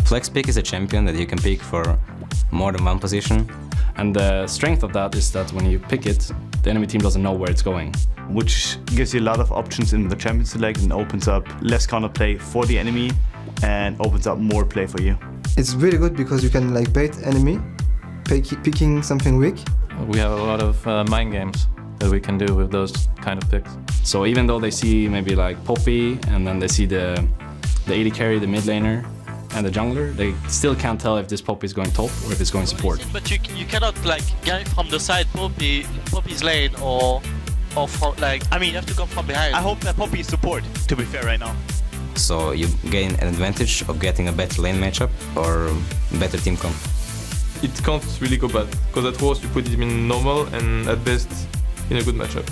Flex pick is a champion that you can pick for more than one position. And the strength of that is that when you pick it, the enemy team doesn't know where it's going. Which gives you a lot of options in the champion select and opens up less counterplay for the enemy and opens up more play for you. It's really good because you can like bait enemy, picking something weak. We have a lot of mind games that we can do with those kind of picks. So even though they see maybe like Poppy and then they see the AD carry, the mid laner, and the jungler, they still can't tell if this Poppy is going top or if it's going support. But you cannot like get from the side Poppy's lane or from, like, I mean, you have to come from behind. I hope that Poppy is support, to be fair right now. So you gain an advantage of getting a better lane matchup or better team comp. It can't really go bad, because at worst you put him in normal and at best in a good matchup.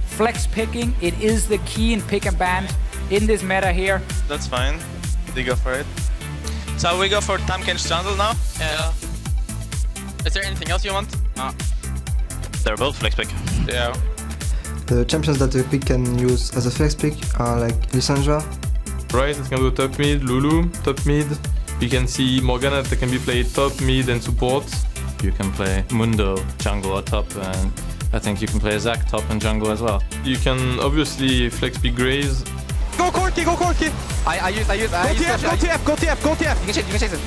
Flex picking, it is the key in pick and ban in this meta here. That's fine. They go for it. So we go for Tamken's jungle now? Yeah. Is there anything else you want? No. They're both flex pick. Yeah. The champions that the pick can use as a flex pick are like Lissandra. Right, it can go top mid, Lulu, top mid. You can see Morgana that can be played top, mid and support. You can play Mundo jungle or top, and I think you can play Zac top and jungle as well. You can obviously flex pick Graves. Go Corki, go Corki! I use Go TF, go TF, go TF! You can chase it.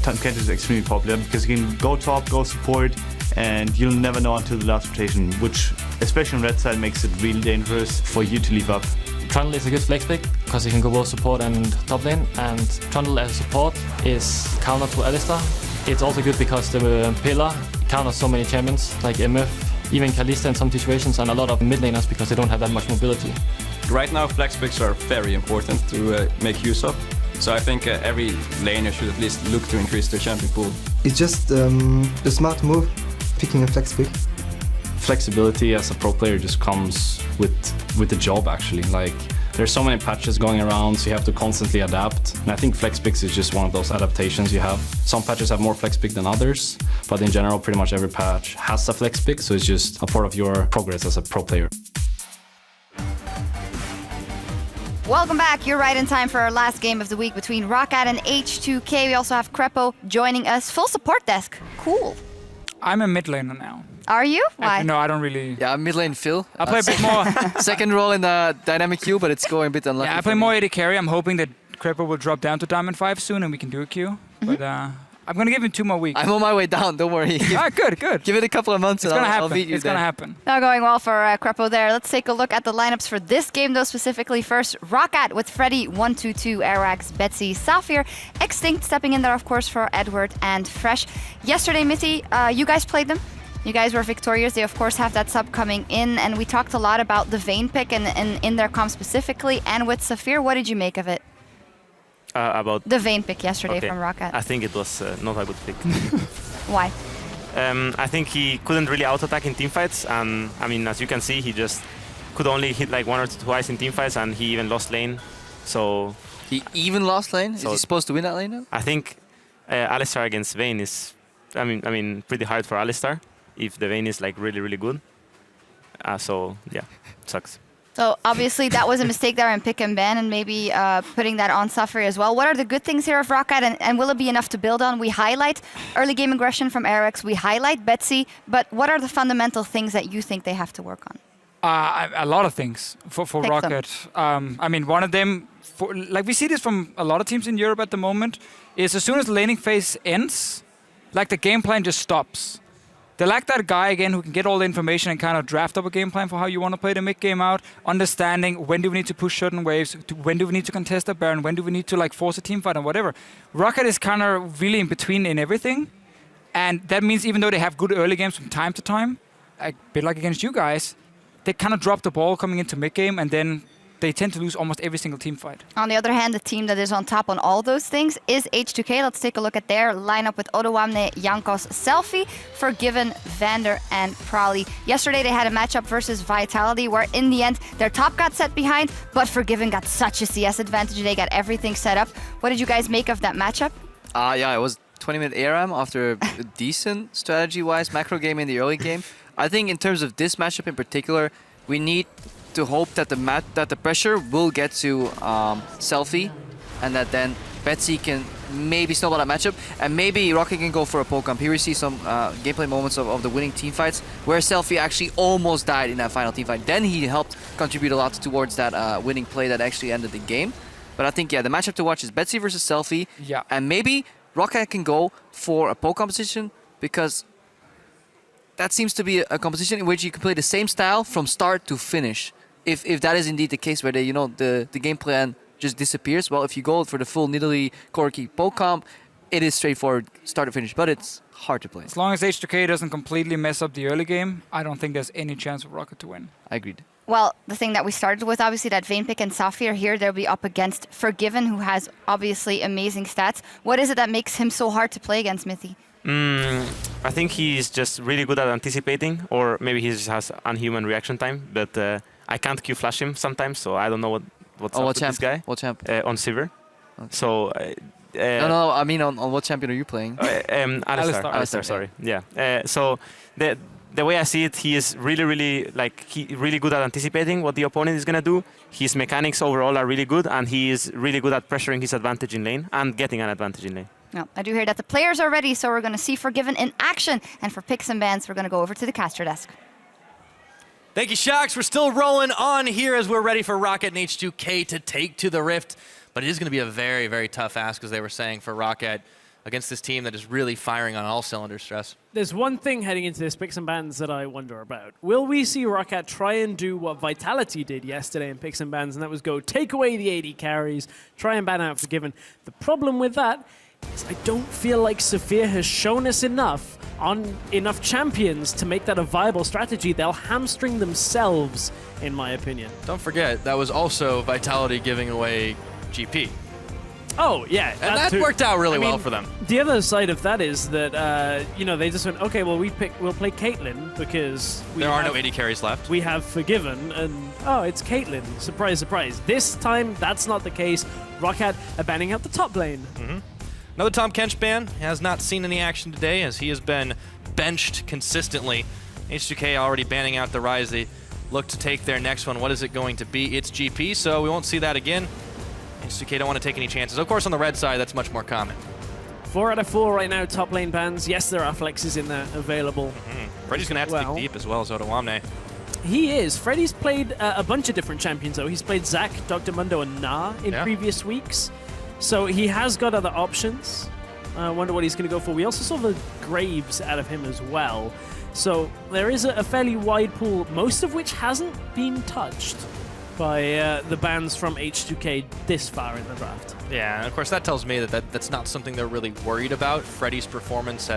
Tamken is extremely popular because you can go top, go support, and you'll never know until the last rotation, which, especially on red side, makes it really dangerous for you to leave up. Trundle is a good flex pick because he can go both support and top lane, and Trundle as a support is counter to Alistar. It's also good because the pillar counters so many champions like MF, even Kalista in some situations, and a lot of mid laners because they don't have that much mobility. Right now flex picks are very important to make use of. So I think every laner should at least look to increase their champion pool. It's just a smart move, picking a flex pick. Flexibility as a pro player just comes with the job actually. Like there's so many patches going around, so you have to constantly adapt. And I think flex picks is just one of those adaptations you have. Some patches have more flex pick than others, but in general pretty much every patch has a flex pick, so it's just a part of your progress as a pro player. Welcome back. You're right in time for our last game of the week between Roccat and H2K. We also have Crepo joining us. Full support desk. Cool. I'm a mid laner now. Are you? Why? No, I don't really. Yeah, I'm mid lane Phil. I play a bit more. Second role in the dynamic queue, but it's going a bit unlucky. Yeah, I play more AD carry. I'm hoping that Crepo will drop down to Diamond 5 soon and we can do a queue. But I'm going to give him 2 more weeks. I'm on my way down, don't worry. Good. Give it a couple of months and I'll beat you. It's going to happen. Not going well for Crepo there. Let's take a look at the lineups for this game, though, specifically. First, Roccat with Freddy, 122, Arax, Betsy, Sapphire, Extinct stepping in there, of course, for Edward and Fresh. Yesterday, Mitty, you guys played them. You guys were victorious. They, of course, have that sub coming in. And we talked a lot about the Vayne pick and in their comp specifically. And with Sapphire, what did you make of it? About the Vayne pick yesterday from Roccat. I think it was not a good pick. Why? I think he couldn't really auto-attack in teamfights, and I mean, as you can see, he just could only hit like 1 or 2 twice in teamfights, and he even lost lane. So he even lost lane? Is he supposed to win that lane now? I think Alistar against Vayne is, I mean, pretty hard for Alistar if the Vayne is like really good. So yeah, it sucks. So obviously that was a mistake there in pick and ban, and maybe putting that on Sapphire as well. What are the good things here of Roccat, and will it be enough to build on? We highlight early game aggression from Arax, we highlight Betsy, but what are the fundamental things that you think they have to work on? A lot of things for Roccat. I mean, one of them, like we see this from a lot of teams in Europe at the moment, is as soon as the laning phase ends, like the game plan just stops. They lack that guy again who can get all the information and kind of draft up a game plan for how you want to play the mid game out, understanding when do we need to push certain waves, when do we need to contest a Baron, when do we need to like force a team fight and whatever. Roccat is kind of really in between in everything, and that means even though they have good early games from time to time, a bit like against you guys, they kind of drop the ball coming into mid game, and then they tend to lose almost every single team fight. On the other hand, the team that is on top on all those things is H2K. Let's take a look at their lineup with Odoamne, Jankos, Selfie, Forgiven, Vander, and Prowly. Yesterday they had a matchup versus Vitality where in the end their top got set behind, but Forgiven got such a CS advantage. They got everything set up. What did you guys make of that matchup? Yeah, it was 20-minute ARAM after a decent strategy-wise macro game in the early game. I think in terms of this matchup in particular, we need to hope that the pressure will get to Selfie, and that then Betsy can maybe snowball that matchup, and maybe Roccat can go for a poke comp. Here we see some gameplay moments of the winning team fights, where Selfie actually almost died in that final team fight. Then he helped contribute a lot towards that winning play that actually ended the game. But I think, yeah, the matchup to watch is Betsy versus Selfie, and maybe Roccat can go for a poke competition, because that seems to be a competition in which you can play the same style from start to finish. If that is indeed the case, where they, the game plan just disappears. Well, if you go for the full Nidalee Corki poke comp, it is straightforward start to finish, but it's hard to play. As long as H2K doesn't completely mess up the early game, I don't think there's any chance for Roccat to win. I agreed. Well, the thing that we started with, obviously, that Vaynepick and Sapphire here, they'll be up against Forgiven, who has obviously amazing stats. What is it that makes him so hard to play against, Mithy? I think he's just really good at anticipating, or maybe he just has unhuman reaction time, but I can't Q flash him sometimes, so I don't know what's up with this guy. What champ? On Sivir. Okay. So... no, I mean on what champion are you playing? Alistar, sorry. Yeah. So the way I see it, he is really good at anticipating what the opponent is gonna do. His mechanics overall are really good, and he is really good at pressuring his advantage in lane and getting an advantage in lane. No, I do hear that the players are ready, so we're going to see Forgiven in action. And for picks and bans, we're going to go over to the caster desk. Thank you, Shocks. We're still rolling on here as we're ready for Roccat and H2K to take to the Rift. But it is going to be a very, very tough ask, as they were saying, for Roccat against this team that is really firing on all cylinders, Stress. There's one thing heading into this picks and bans that I wonder about. Will we see Roccat try and do what Vitality did yesterday in picks and bans, and that was go take away the AD carries, try and ban out Forgiven? The problem with that is I don't feel like Sophia has shown us enough on enough champions to make that a viable strategy. They'll hamstring themselves, in my opinion. Don't forget, that was also Vitality giving away GP. Oh, yeah. And that worked out really well for them. The other side of that is that, they just went, okay, well, we'll play Caitlyn because there are no AD carries left. We have Forgiven, and it's Caitlyn. Surprise, surprise. This time, that's not the case. Roccat are banning out the top lane. Another Tahm Kench ban has not seen any action today, as he has been benched consistently. H2K already banning out the Rise. They look to take their next one. What is it going to be? It's GP, so we won't see that again. H2K don't want to take any chances. Of course, on the red side, that's much more common. 4 out of 4 right now, top lane bans. Yes, there are flexes in there available. Freddy's going to have to dig deep as well as Odoamne. He is. Freddy's played a bunch of different champions, though. He's played Zac, Dr. Mundo, and Na in previous weeks. So he has got other options. I wonder what he's going to go for. We also saw the Graves out of him as well. So there is a fairly wide pool, most of which hasn't been touched by the bans from H2K this far in the draft. Yeah, and of course that tells me that's not something they're really worried about. Freddy's performance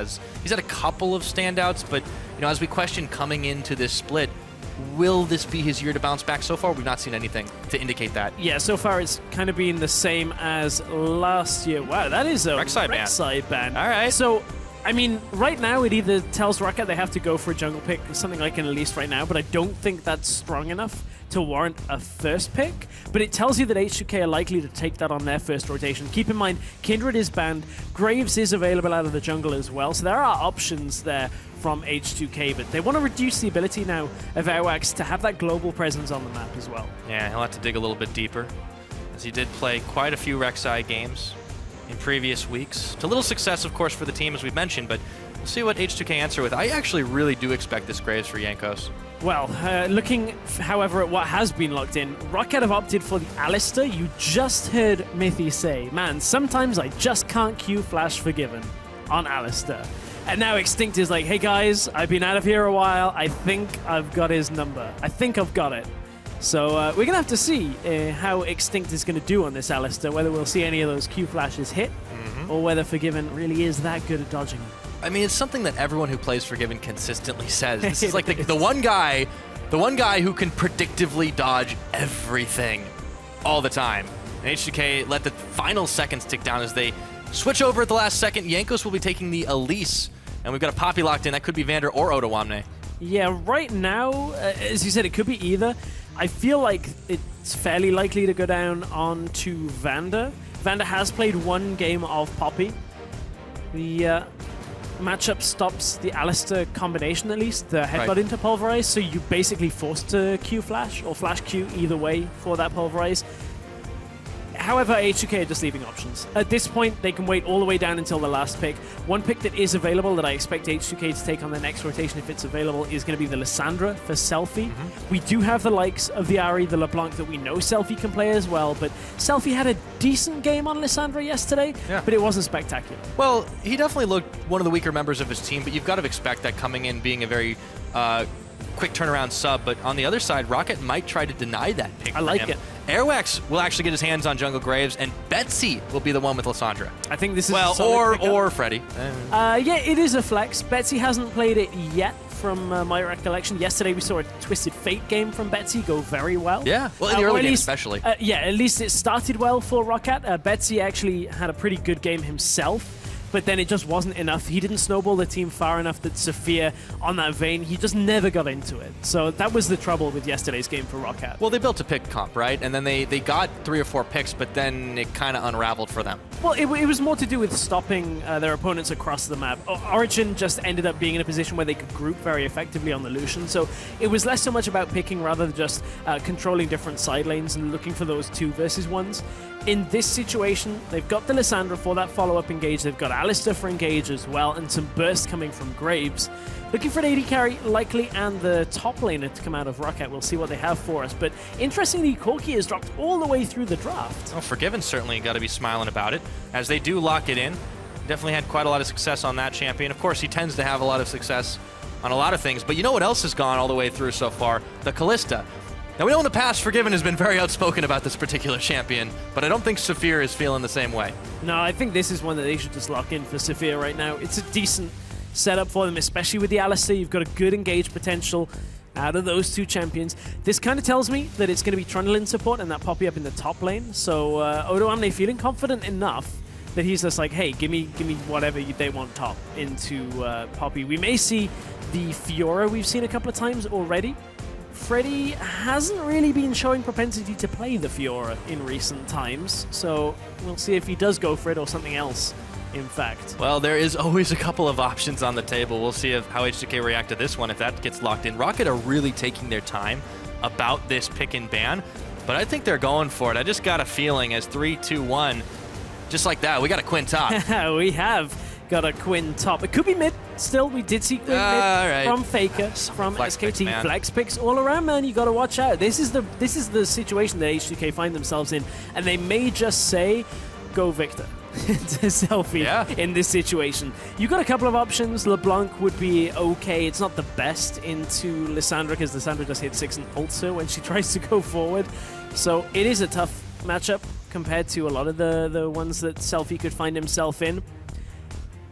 he's had a couple of standouts, but as we question coming into this split, will this be his year to bounce back? So far, we've not seen anything to indicate that. Yeah, so far it's kind of been the same as last year. Wow, that is a Rek'Sai ban. All right. So, I mean, right now it either tells Roccat they have to go for a jungle pick, something like an Elise right now, but I don't think that's strong enough to warrant a first pick. But it tells you that H2K are likely to take that on their first rotation. Keep in mind, Kindred is banned, Graves is available out of the jungle as well, so there are options there from H2K, but they want to reduce the ability now of Airwax to have that global presence on the map as well. Yeah, he'll have to dig a little bit deeper, as he did play quite a few Rek'Sai games in previous weeks. To little success, of course, for the team, as we've mentioned, but we'll see what H2K answer with. I actually really do expect this Graves for Jankos. Well, looking, however, at what has been locked in, Roccat have opted for the Alistar. You just heard Mithy say, man, sometimes I just can't Q flash Forgiven on Alistar. And now Extinct is like, hey guys, I've been out of here a while. I think I've got his number. I think I've got it. So we're going to have to see how Extinct is going to do on this Alistar, whether we'll see any of those Q flashes hit, or whether Forgiven really is that good at dodging them. I mean, it's something that everyone who plays Forgiven consistently says. This is like the one guy who can predictively dodge everything all the time. And H2K let the final seconds tick down as they switch over at the last second. Jankos will be taking the Elise, and we've got a Poppy locked in. That could be Vander or Odoamne. Yeah, right now, as you said, it could be either. I feel like it's fairly likely to go down onto Vander. Vander has played one game of Poppy. The matchup stops the Alistar combination, at least, the headbutt into Pulverize, so you basically forced to Q flash or flash Q either way for that Pulverize. However, H2K are just leaving options. At this point, they can wait all the way down until the last pick. One pick that is available that I expect H2K to take on their next rotation if it's available is going to be the Lissandra for Selfie. We do have the likes of the Ari, the LeBlanc that we know Selfie can play as well, but Selfie had a decent game on Lissandra yesterday, but it wasn't spectacular. Well, he definitely looked one of the weaker members of his team, but you've got to expect that coming in being a very quick turnaround sub. But on the other side, Roccat might try to deny that pick. I like it. Airwax will actually get his hands on Jungle Graves, and Betsy will be the one with Lissandra. I think this is or Freddy. Yeah, it is a flex. Betsy hasn't played it yet from my recollection. Yesterday we saw a Twisted Fate game from Betsy go very well. Yeah, well, in the early game especially. Yeah, at least it started well for Roccat. Betsy actually had a pretty good game himself, but then it just wasn't enough. He didn't snowball the team far enough that Sophia, on that vein, he just never got into it. So that was the trouble with yesterday's game for Roccat. Well, they built a pick comp, right? And then they got 3 or 4 picks, but then it kind of unraveled for them. Well, it was more to do with stopping their opponents across the map. Origin just ended up being in a position where they could group very effectively on the Lucian, so it was less so much about picking rather than just controlling different side lanes and looking for those 2 versus 1s. In this situation, they've got the Lissandra for that follow-up engage, they've got Alistar for engage as well, and some burst coming from Graves. Looking for an AD carry, likely, and the top laner to come out of Roccat. We'll see what they have for us. But interestingly, Corki has dropped all the way through the draft. Oh, Forgiven certainly got to be smiling about it, as they do lock it in. Definitely had quite a lot of success on that champion. Of course, he tends to have a lot of success on a lot of things, but you know what else has gone all the way through so far? The Kalista. Now, we know in the past, Forgiven has been very outspoken about this particular champion, but I don't think Saphir is feeling the same way. No, I think this is one that they should just lock in for Saphir right now. It's a decent setup for them, especially with the Alistar. You've got a good engage potential out of those 2 champions. This kind of tells me that it's going to be Trundle in support and that Poppy up in the top lane. So Odo Amne feeling confident enough that he's just like, hey, give me whatever they want top into Poppy. We may see the Fiora we've seen a couple of times already. Freddy hasn't really been showing propensity to play the Fiora in recent times, so we'll see if he does go for it or something else, in fact. Well, there is always a couple of options on the table. We'll see how H2K react to this one if that gets locked in. Roccat are really taking their time about this pick and ban, but I think they're going for it. I just got a feeling as 3, 2, 1, just like that, we got a Quinn top. We have got a Quinn top. It could be mid. Still, we did see Quinn mid from FLICKR, from SKT. Flex picks all around, man. You got to watch out. This is the situation that H2K find themselves in, and they may just say, "Go Victor." to Selfie in this situation. You got a couple of options. LeBlanc would be okay. It's not the best into Lissandra because Lissandra just hit 6 and ults her when she tries to go forward. So it is a tough matchup compared to a lot of the ones that Selfie could find himself in.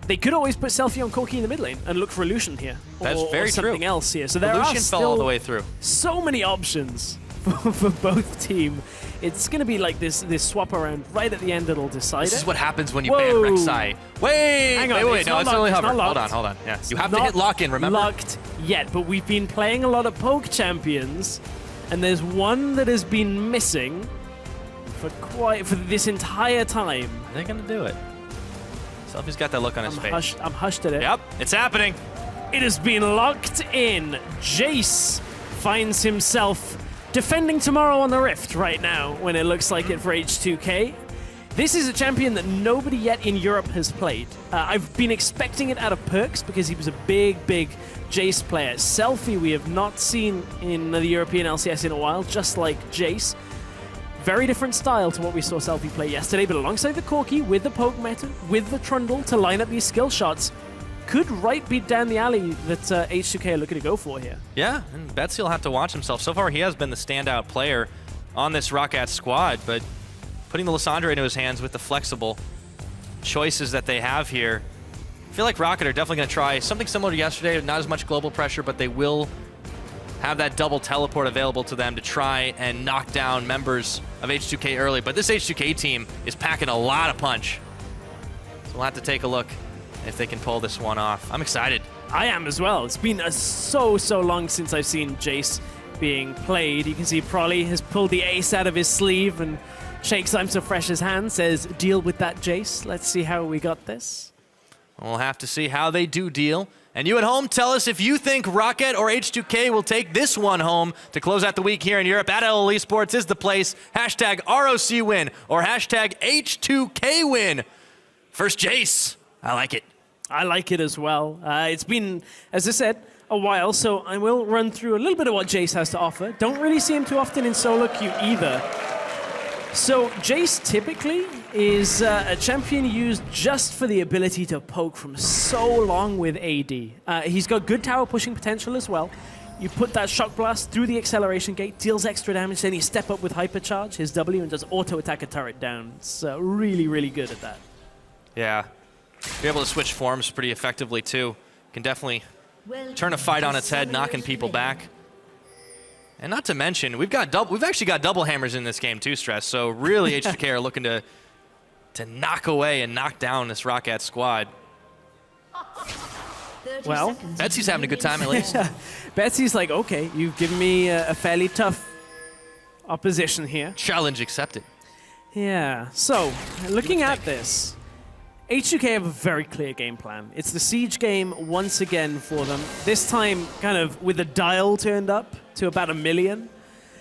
They could always put Selfie on Corki in the mid lane and look for a Lucian here. That's very or something true. else here. So there Lucian are fell all the way through. So many options for both team. It's going to be like this swap around right at the end that'll decide This it. is what happens when you ban Rek'Sai. Wait, Hang on, wait, no, it's only hover. Hold on. Yeah, you have to hit lock in, remember? Locked yet, but we've been playing a lot of poke champions, and there's one that has been missing for this entire time. Are they going to do it? Selfie's got that look on his face. I'm hushed at it. Yep, it's happening. It has been locked in. Jace finds himself defending tomorrow on the Rift right now when it looks like it for H2K. This is a champion that nobody yet in Europe has played. I've been expecting it out of Perks because he was a big Jace player. Selfie we have not seen in the European LCS in a while, just like Jace. Very different style to what we saw Selfie play yesterday, but alongside the Corki, with the poke meta, with the Trundle to line up these skill shots, could right beat down the alley that H2K are looking to go for here. Yeah, and Betsy will have to watch himself. So far, he has been the standout player on this Roccat squad, but putting the Lissandra into his hands with the flexible choices that they have here, I feel like Roccat are definitely going to try something similar to yesterday, not as much global pressure, but they will have that double teleport available to them to try and knock down members of H2K early. But this H2K team is packing a lot of punch. So we'll have to take a look if they can pull this one off. I'm excited. I am as well. It's been so long since I've seen Jace being played. You can see Prolly has pulled the ace out of his sleeve and shakes I'm so fresh his hand, says, deal with that, Jace. Let's see how we got this. We'll have to see how they do deal. And you at home, tell us if you think Roccat or H2K will take this one home to close out the week here in Europe. At LL Esports is the place. Hashtag ROC win or hashtag H2K win. First Jace. I like it. I like it as well. It's been, as I said, a while, so I will run through a little bit of what Jace has to offer. Don't really see him too often in solo queue either. So Jace typically is a champion used just for the ability to poke from so long with AD. He's got good tower pushing potential as well. You put that shock blast through the acceleration gate, deals extra damage, then you step up with hypercharge, his W, and just auto attack a turret down. It's really, really good at that. Yeah. You're able to switch forms pretty effectively too. Can definitely turn a fight on its head, knocking people back. And not to mention, we've actually got double hammers in this game too, Stress. So really, H2K are looking to knock away and knock down this Roccat squad. Well, Betsy's having a good time at least. Betsy's like, okay, you've given me a fairly tough opposition here. Challenge accepted. Yeah. So looking at this, H2K have a very clear game plan. It's the Siege game once again for them. This time kind of with the dial turned up to about 1 million.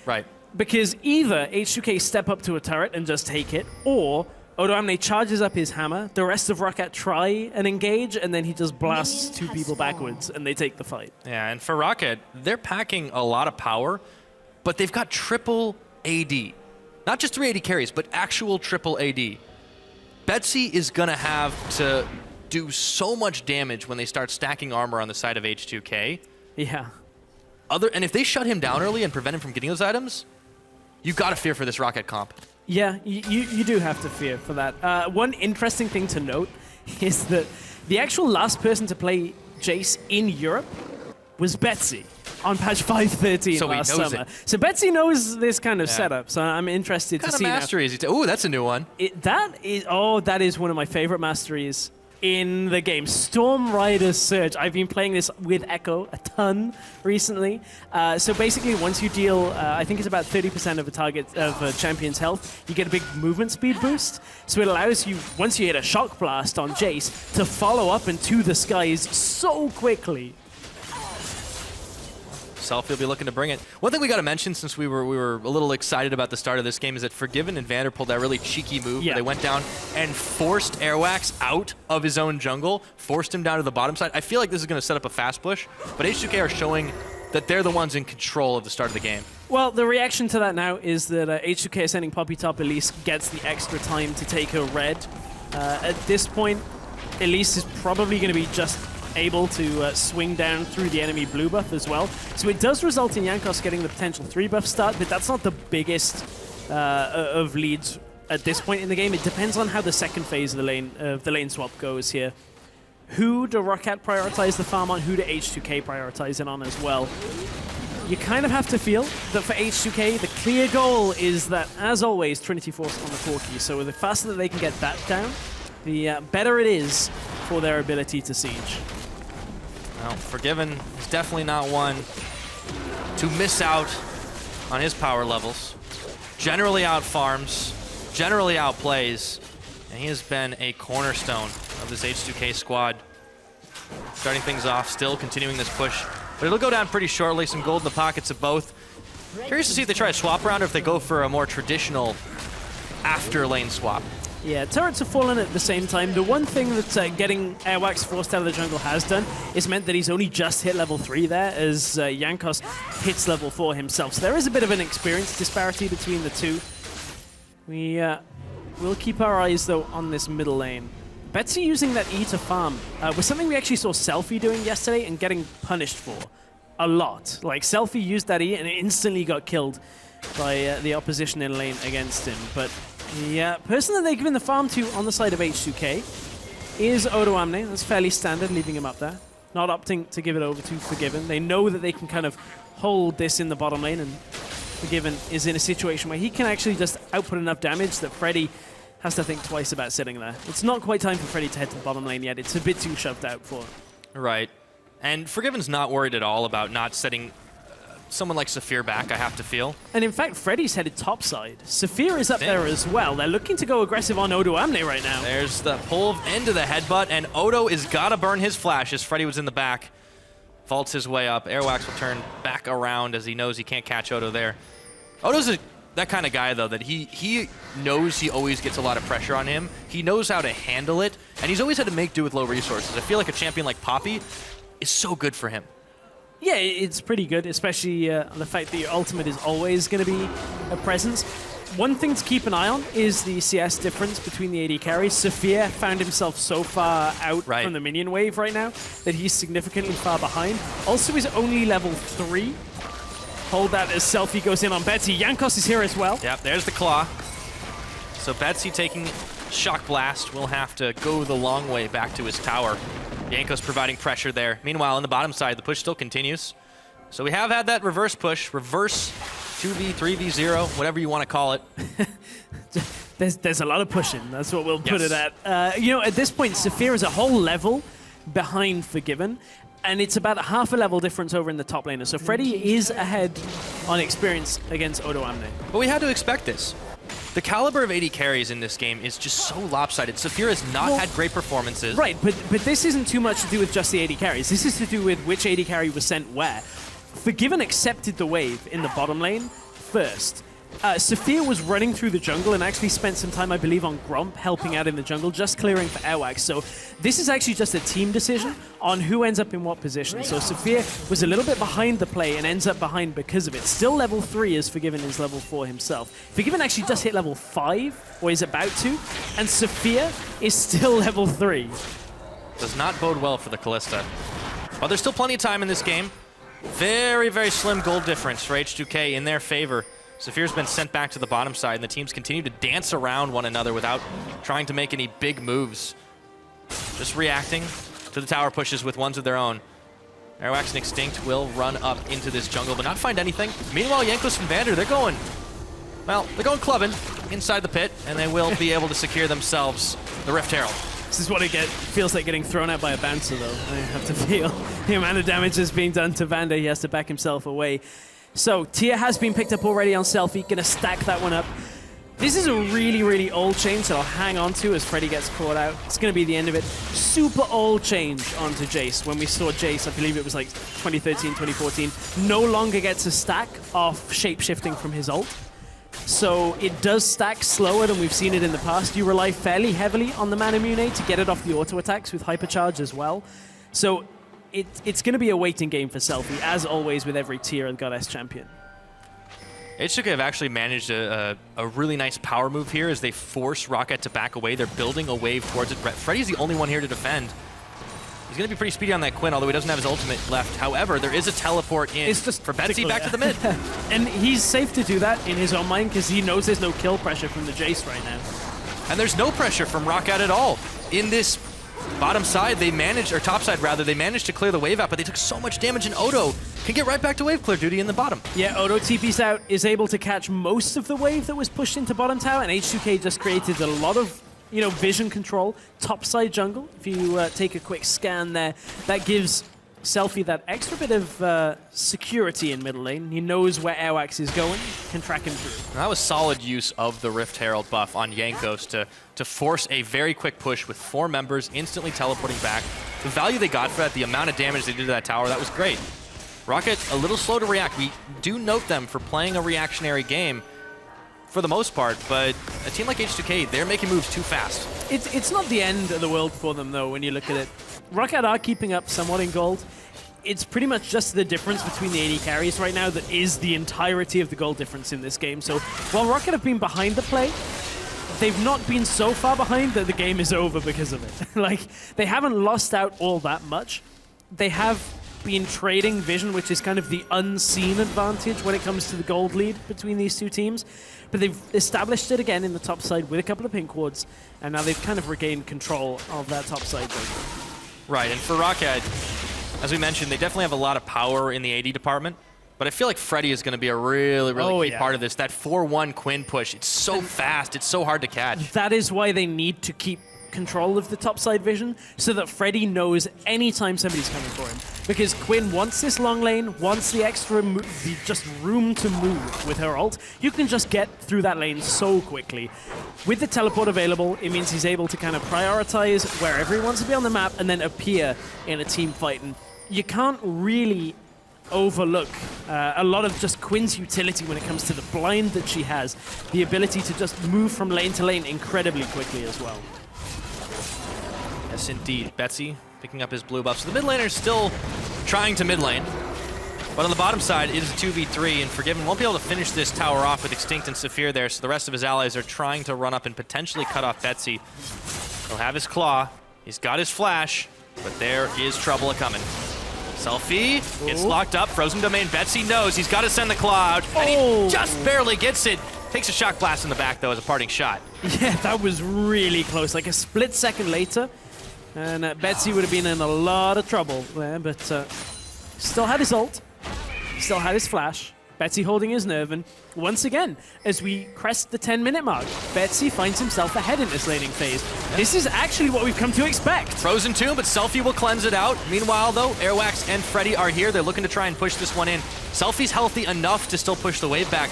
Right. Because either H2K step up to a turret and just take it, or Odoamne charges up his hammer, the rest of Roccat try and engage, and then he just blasts 2 people backwards and they take the fight. Yeah, and for Roccat, they're packing a lot of power, but they've got triple AD. Not just 3 AD carries, but actual triple AD. Betsy is going to have to do so much damage when they start stacking armor on the side of H2K. Yeah. And if they shut him down early and prevent him from getting those items, you've got to fear for this Roccat comp. Yeah, you do have to fear for that. One interesting thing to note is that the actual last person to play Jace in Europe was Betsy on patch 5.13 last summer. So Betsy knows this kind of setup, so I'm interested to see. What kind of mastery is he? Ooh, that's a new one. That is one of my favorite masteries in the game. Storm Rider Surge. I've been playing this with Echo a ton recently. So basically, once you deal, I think it's about 30% of a champion's health, you get a big movement speed boost. So it allows you, once you hit a shock blast on Jace, to follow up into the skies so quickly. Selfie will be looking to bring it. One thing we got to mention, since we were a little excited about the start of this game, is that Forgiven and Vander pulled that really cheeky move where they went down and forced Airwax out of his own jungle, forced him down to the bottom side. I feel like this is going to set up a fast push, but H2K are showing that they're the ones in control of the start of the game. Well, the reaction to that now is that H2K sending Poppy top. Elise gets the extra time to take her red. At this point, Elise is probably going to be just able to swing down through the enemy blue buff as well. So it does result in Jankos getting the potential 3 buff start, but that's not the biggest of leads at this point in the game. It depends on how the second phase of the lane swap goes here. Who do Roccat prioritize the farm on? Who do H2K prioritize it on as well? You kind of have to feel that for H2K, the clear goal is that, as always, Trinity Force on the Corki. So the faster that they can get that down, the better it is for their ability to siege. Well, Forgiven is definitely not one to miss out on his power levels. Generally out farms, generally outplays, and he has been a cornerstone of this H2K squad. Starting things off, still continuing this push, but it'll go down pretty shortly. Some gold in the pockets of both. Curious to see if they try to swap around or if they go for a more traditional after lane swap. Yeah, turrets have fallen at the same time. The one thing that getting Airwax forced out of the jungle has done is meant that he's only just hit level 3 there, as Jankos hits level 4 himself. So there is a bit of an experience disparity between the two. We will keep our eyes, though, on this middle lane. Betsy using that E to farm was something we actually saw Selfie doing yesterday and getting punished for a lot. Like, Selfie used that E and instantly got killed by the opposition in lane against him. But the person that they've given the farm to on the side of H2K is Odoamne. That's fairly standard, leaving him up there. Not opting to give it over to Forgiven. They know that they can kind of hold this in the bottom lane, and Forgiven is in a situation where he can actually just output enough damage that Freddy has to think twice about sitting there. It's not quite time for Freddy to head to the bottom lane yet. It's a bit too shoved out for him. Right. And Forgiven's not worried at all about not setting someone like Saphir back, I have to feel. And in fact, Freddy's headed topside. Saphir is up there as well. They're looking to go aggressive on Odo Amne right now. There's the pull into the headbutt, and Odo is gotta burn his flash as Freddy was in the back. Vaults his way up. Airwax will turn back around as he knows he can't catch Odo there. Odo's that kind of guy, though, that he knows he always gets a lot of pressure on him. He knows how to handle it, and he's always had to make do with low resources. I feel like a champion like Poppy is so good for him. Yeah, it's pretty good, especially the fact that your ultimate is always going to be a presence. One thing to keep an eye on is the CS difference between the AD carries. Saphir found himself so far out from the minion wave right now that he's significantly far behind. Also, is only level 3. Hold that as Selfie goes in on Betsy. Jankos is here as well. Yep, there's the claw. So Betsy taking Shock Blast will have to go the long way back to his tower. Jankos providing pressure there. Meanwhile, on the bottom side, the push still continues. So we have had that reverse push, reverse 2v, 3v0, whatever you want to call it. There's a lot of pushing. That's what we'll put it at. You know, at this point, Saphir is a whole level behind Forgiven, and it's about a half a level difference over in the top laner. So Freddy is ahead on experience against Odo Amne. But we had to expect this. The caliber of AD carries in this game is just so lopsided. Saphir has not had great performances. Right, but this isn't too much to do with just the AD carries. This is to do with which AD carry was sent where. Forgiven accepted the wave in the bottom lane first. Saphir was running through the jungle and actually spent some time, I believe, on Gromp, helping out in the jungle, just clearing for Airwax. So this is actually just a team decision on who ends up in what position. So Saphir was a little bit behind the play and ends up behind because of it. Still level 3 as Forgiven is level 4 himself. Forgiven actually just hit level 5, or is about to, and Saphir is still level 3. Does not bode well for the Kalista. But there's still plenty of time in this game. Very, very slim gold difference for H2K in their favor. Saphir's been sent back to the bottom side, and the teams continue to dance around one another without trying to make any big moves. Just reacting to the tower pushes with ones of their own. Airwax and Extinct will run up into this jungle, but not find anything. Meanwhile, Jankos and Vander, they're going clubbing inside the pit, and they will be able to secure themselves the Rift Herald. This is what it feels like getting thrown out by a bouncer, though. I have to feel the amount of damage that's being done to Vander. He has to back himself away. So, Tia has been picked up already on Selfie. Gonna stack that one up. This is a really, really old change that I'll hang on to as Freddy gets caught out. It's gonna be the end of it. Super old change onto Jace. When we saw Jace, I believe it was like 2013, 2014, no longer gets a stack off shape-shifting from his ult. So it does stack slower than we've seen it in the past. You rely fairly heavily on the Mana Mune to get it off the auto attacks with Hypercharge as well. So it's going to be a waiting game for Selfie, as always with every tier of Goddess champion. H2K have actually managed a really nice power move here as they force Roccat to back away. They're building a wave towards it. Freddy's the only one here to defend. He's going to be pretty speedy on that Quinn, although he doesn't have his ultimate left. However, there is a teleport in for Betsy back to the mid. And he's safe to do that in his own mind because he knows there's no kill pressure from the Jace right now. And there's no pressure from Roccat at all. In this bottom side, or top side rather, they managed to clear the wave out, but they took so much damage, and Odo can get right back to wave clear duty in the bottom. Yeah, Odo TP's out, is able to catch most of the wave that was pushed into bottom tower, and H2K just created a lot of vision control, topside jungle. If you take a quick scan there, that gives Selfie that extra bit of security in middle lane. He knows where Airwax is going, can track him through. And that was solid use of the Rift Herald buff on Jankos to force a very quick push with 4 members instantly teleporting back. The value they got for that, the amount of damage they did to that tower, that was great. Roccat, a little slow to react. We do note them for playing a reactionary game for the most part, but a team like H2K, they're making moves too fast. It's not the end of the world for them, though, when you look at it. Roccat are keeping up somewhat in gold. It's pretty much just the difference between the AD carries right now that is the entirety of the gold difference in this game. So while Roccat have been behind the play, they've not been so far behind that the game is over because of it. Like, they haven't lost out all that much. They have been trading vision, which is kind of the unseen advantage when it comes to the gold lead between these two teams. But they've established it again in the top side with a couple of pink wards, and now they've kind of regained control of that top side jungle. Right, and for Roccat, as we mentioned, they definitely have a lot of power in the AD department, but I feel like Freddy is going to be a really key part of this. That 4-1 Quinn push, it's so fast, it's so hard to catch. That is why they need to keep control of the topside vision so that Freddy knows anytime somebody's coming for him. because Quinn wants this long lane, wants the extra, just room to move with her ult. You can just get through that lane so quickly. With the teleport available, it means he's able to kind of prioritize wherever he wants to be on the map and then appear in a team fight. And you can't really overlook a lot of just Quinn's utility when it comes to the blind that she has, the ability to just move from lane to lane incredibly quickly as well. Yes, indeed. Betsy picking up his blue buff. So the mid laner is still trying to mid lane. But on the bottom side, it is a 2v3, and Forgiven won't be able to finish this tower off with Extinct and Saphir there, so the rest of his allies are trying to run up and potentially cut off Betsy. He'll have his claw. He's got his flash, but there is trouble a-coming. Selfie gets locked up. Frozen Domain. Betsy knows he's got to send the claw out, and he just barely gets it. Takes a shock blast in the back, though, as a parting shot. Yeah, that was really close. Like a split second later, and Betsy would have been in a lot of trouble there, but still had his ult, still had his flash. Betsy holding his nerve, and once again, as we crest the 10-minute mark, Betsy finds himself ahead in this laning phase. This is actually what we've come to expect. Frozen Tomb, but Selfie will cleanse it out. Meanwhile, though, Airwax and Freddy are here. They're looking to try and push this one in. Selfie's healthy enough to still push the wave back.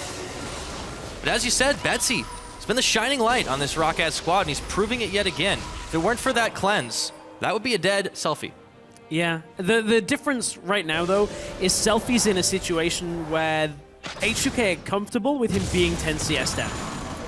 But as you said, Betsy has been the shining light on this Roccat squad, and he's proving it yet again. If it weren't for that cleanse, that would be a dead Selfie. Yeah, the difference right now, though, is Selfie's in a situation where H2K are comfortable with him being 10 CS down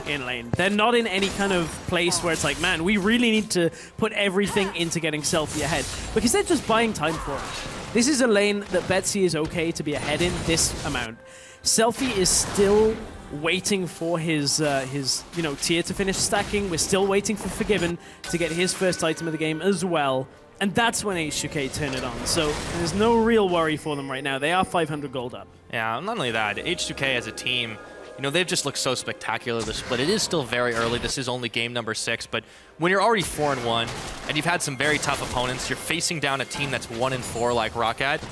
in lane. They're not in any kind of place where it's like, man, we really need to put everything into getting Selfie ahead, because they're just buying time for him. This is a lane that Betsy is okay to be ahead in this amount. Selfie is still waiting for his tier to finish stacking. We're still waiting for Forgiven to get his first item of the game as well. And that's when H2K turn it on. So there's no real worry for them right now. They are 500 gold up. Yeah, not only that, H2K as a team, they've just looked so spectacular this split. It is still very early. This is only game number 6, but when you're already 4-1 and you've had some very tough opponents, you're facing down a team that's 1-4 like Roccat,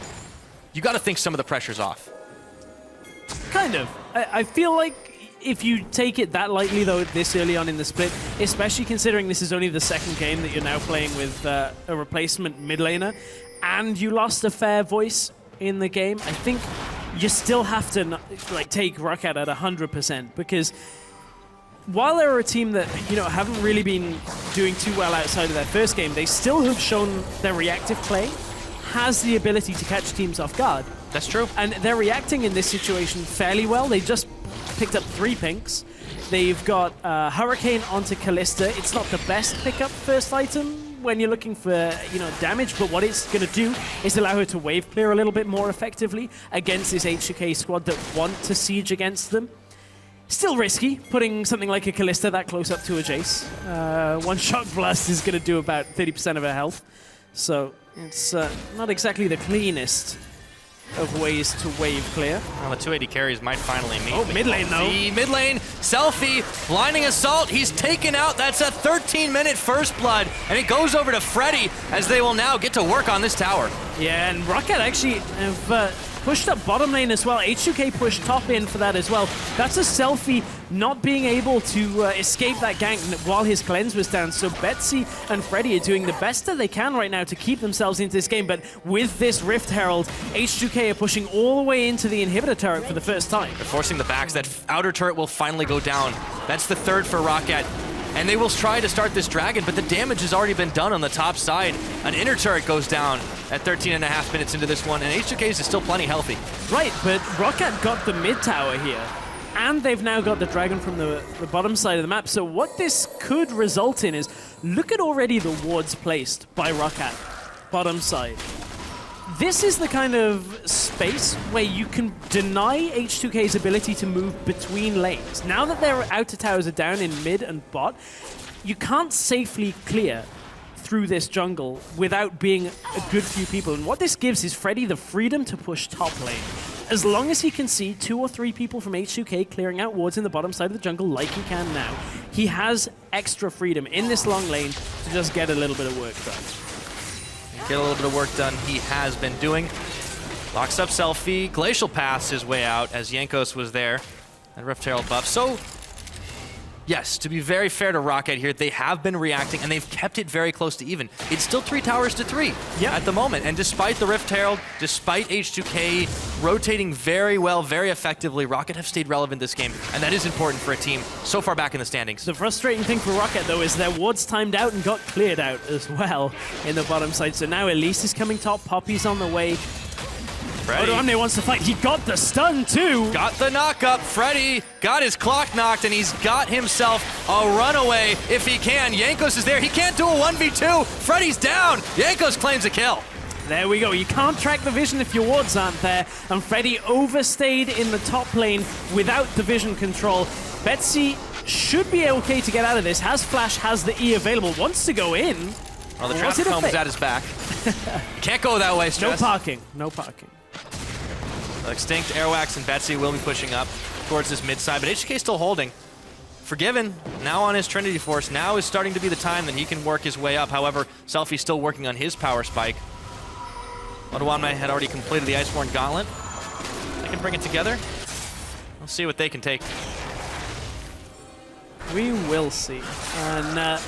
you got to think some of the pressure's off. Kind of. I feel like if you take it that lightly, though, this early on in the split, especially considering this is only the second game that you're now playing with a replacement mid laner, and you lost a fair voice in the game, I think you still have to take Roccat at 100%, because while they're a team that haven't really been doing too well outside of their first game, they still have shown their reactive play has the ability to catch teams off guard. That's true. And they're reacting in this situation fairly well. They just picked up 3 pinks. They've got Hurricane onto Kalista. It's not the best pickup first item when you're looking for damage, but what it's going to do is allow her to wave clear a little bit more effectively against this H2K squad that want to siege against them. Still risky, putting something like a Kalista that close up to a Jace. One shock blast is going to do about 30% of her health. So it's not exactly the cleanest of ways to wave clear. Well, the 280 carries might finally meet. Oh, mid lane though. The mid lane, Selfie, blinding assault. He's taken out. That's a 13-minute first blood, and it goes over to Freddy as they will now get to work on this tower. Yeah, and Roccat actually have pushed up bottom lane as well. H2K pushed top in for that as well. That's a Selfie not being able to escape that gank while his cleanse was down. So Betsy and Freddy are doing the best that they can right now to keep themselves into this game. But with this Rift Herald, H2K are pushing all the way into the inhibitor turret for the first time. They're forcing the backs. That outer turret will finally go down. That's the 3rd for Roccat. And they will try to start this dragon, but the damage has already been done on the top side. An inner turret goes down at 13.5 minutes into this one, and H2K's is still plenty healthy. Right, but Roccat got the mid tower here, and they've now got the dragon from the bottom side of the map. So what this could result in is, look at already the wards placed by Roccat, bottom side. This is the kind of space where you can deny H2K's ability to move between lanes. Now that their outer towers are down in mid and bot, you can't safely clear through this jungle without being a good few people. And what this gives is Freddy the freedom to push top lane. As long as he can see 2 or 3 people from H2K clearing out wards in the bottom side of the jungle like he can now, he has extra freedom in this long lane to just get a little bit of work done. Get a little bit of work done he has been doing. Locks up Selfie. Glacial paths his way out as Jankos was there. And Rift Herald buff. So yes, to be very fair to Roccat here, they have been reacting and they've kept it very close to even. It's still 3 towers to 3 at the moment. And despite the Rift Herald, despite H2K rotating very well, very effectively, Roccat have stayed relevant this game. And that is important for a team so far back in the standings. The frustrating thing for Roccat, though, is their wards timed out and got cleared out as well in the bottom side. So now Elise is coming top, Poppy's on the way. Omne wants to fight. He got the stun too. Got the knock up. Freddy got his clock knocked, and he's got himself a runaway if he can. Jankos is there. He can't do a 1v2. Freddy's down. Jankos claims a kill. There we go. You can't track the vision if your wards aren't there. And Freddy overstayed in the top lane without the vision control. Betsy should be okay to get out of this. Has Flash, has the E available. Wants to go in. Well, the traffic cone is at his back. Can't go that way, Stress. No parking. No parking. Extinct, Airwax, and Betsy will be pushing up towards this mid side, but H2K still holding. Forgiven, now on his Trinity Force. Now is starting to be the time that he can work his way up. However, Selfie's still working on his power spike. Odawanme had already completed the Iceborne Gauntlet. They can bring it together. We'll see what they can take. We will see. And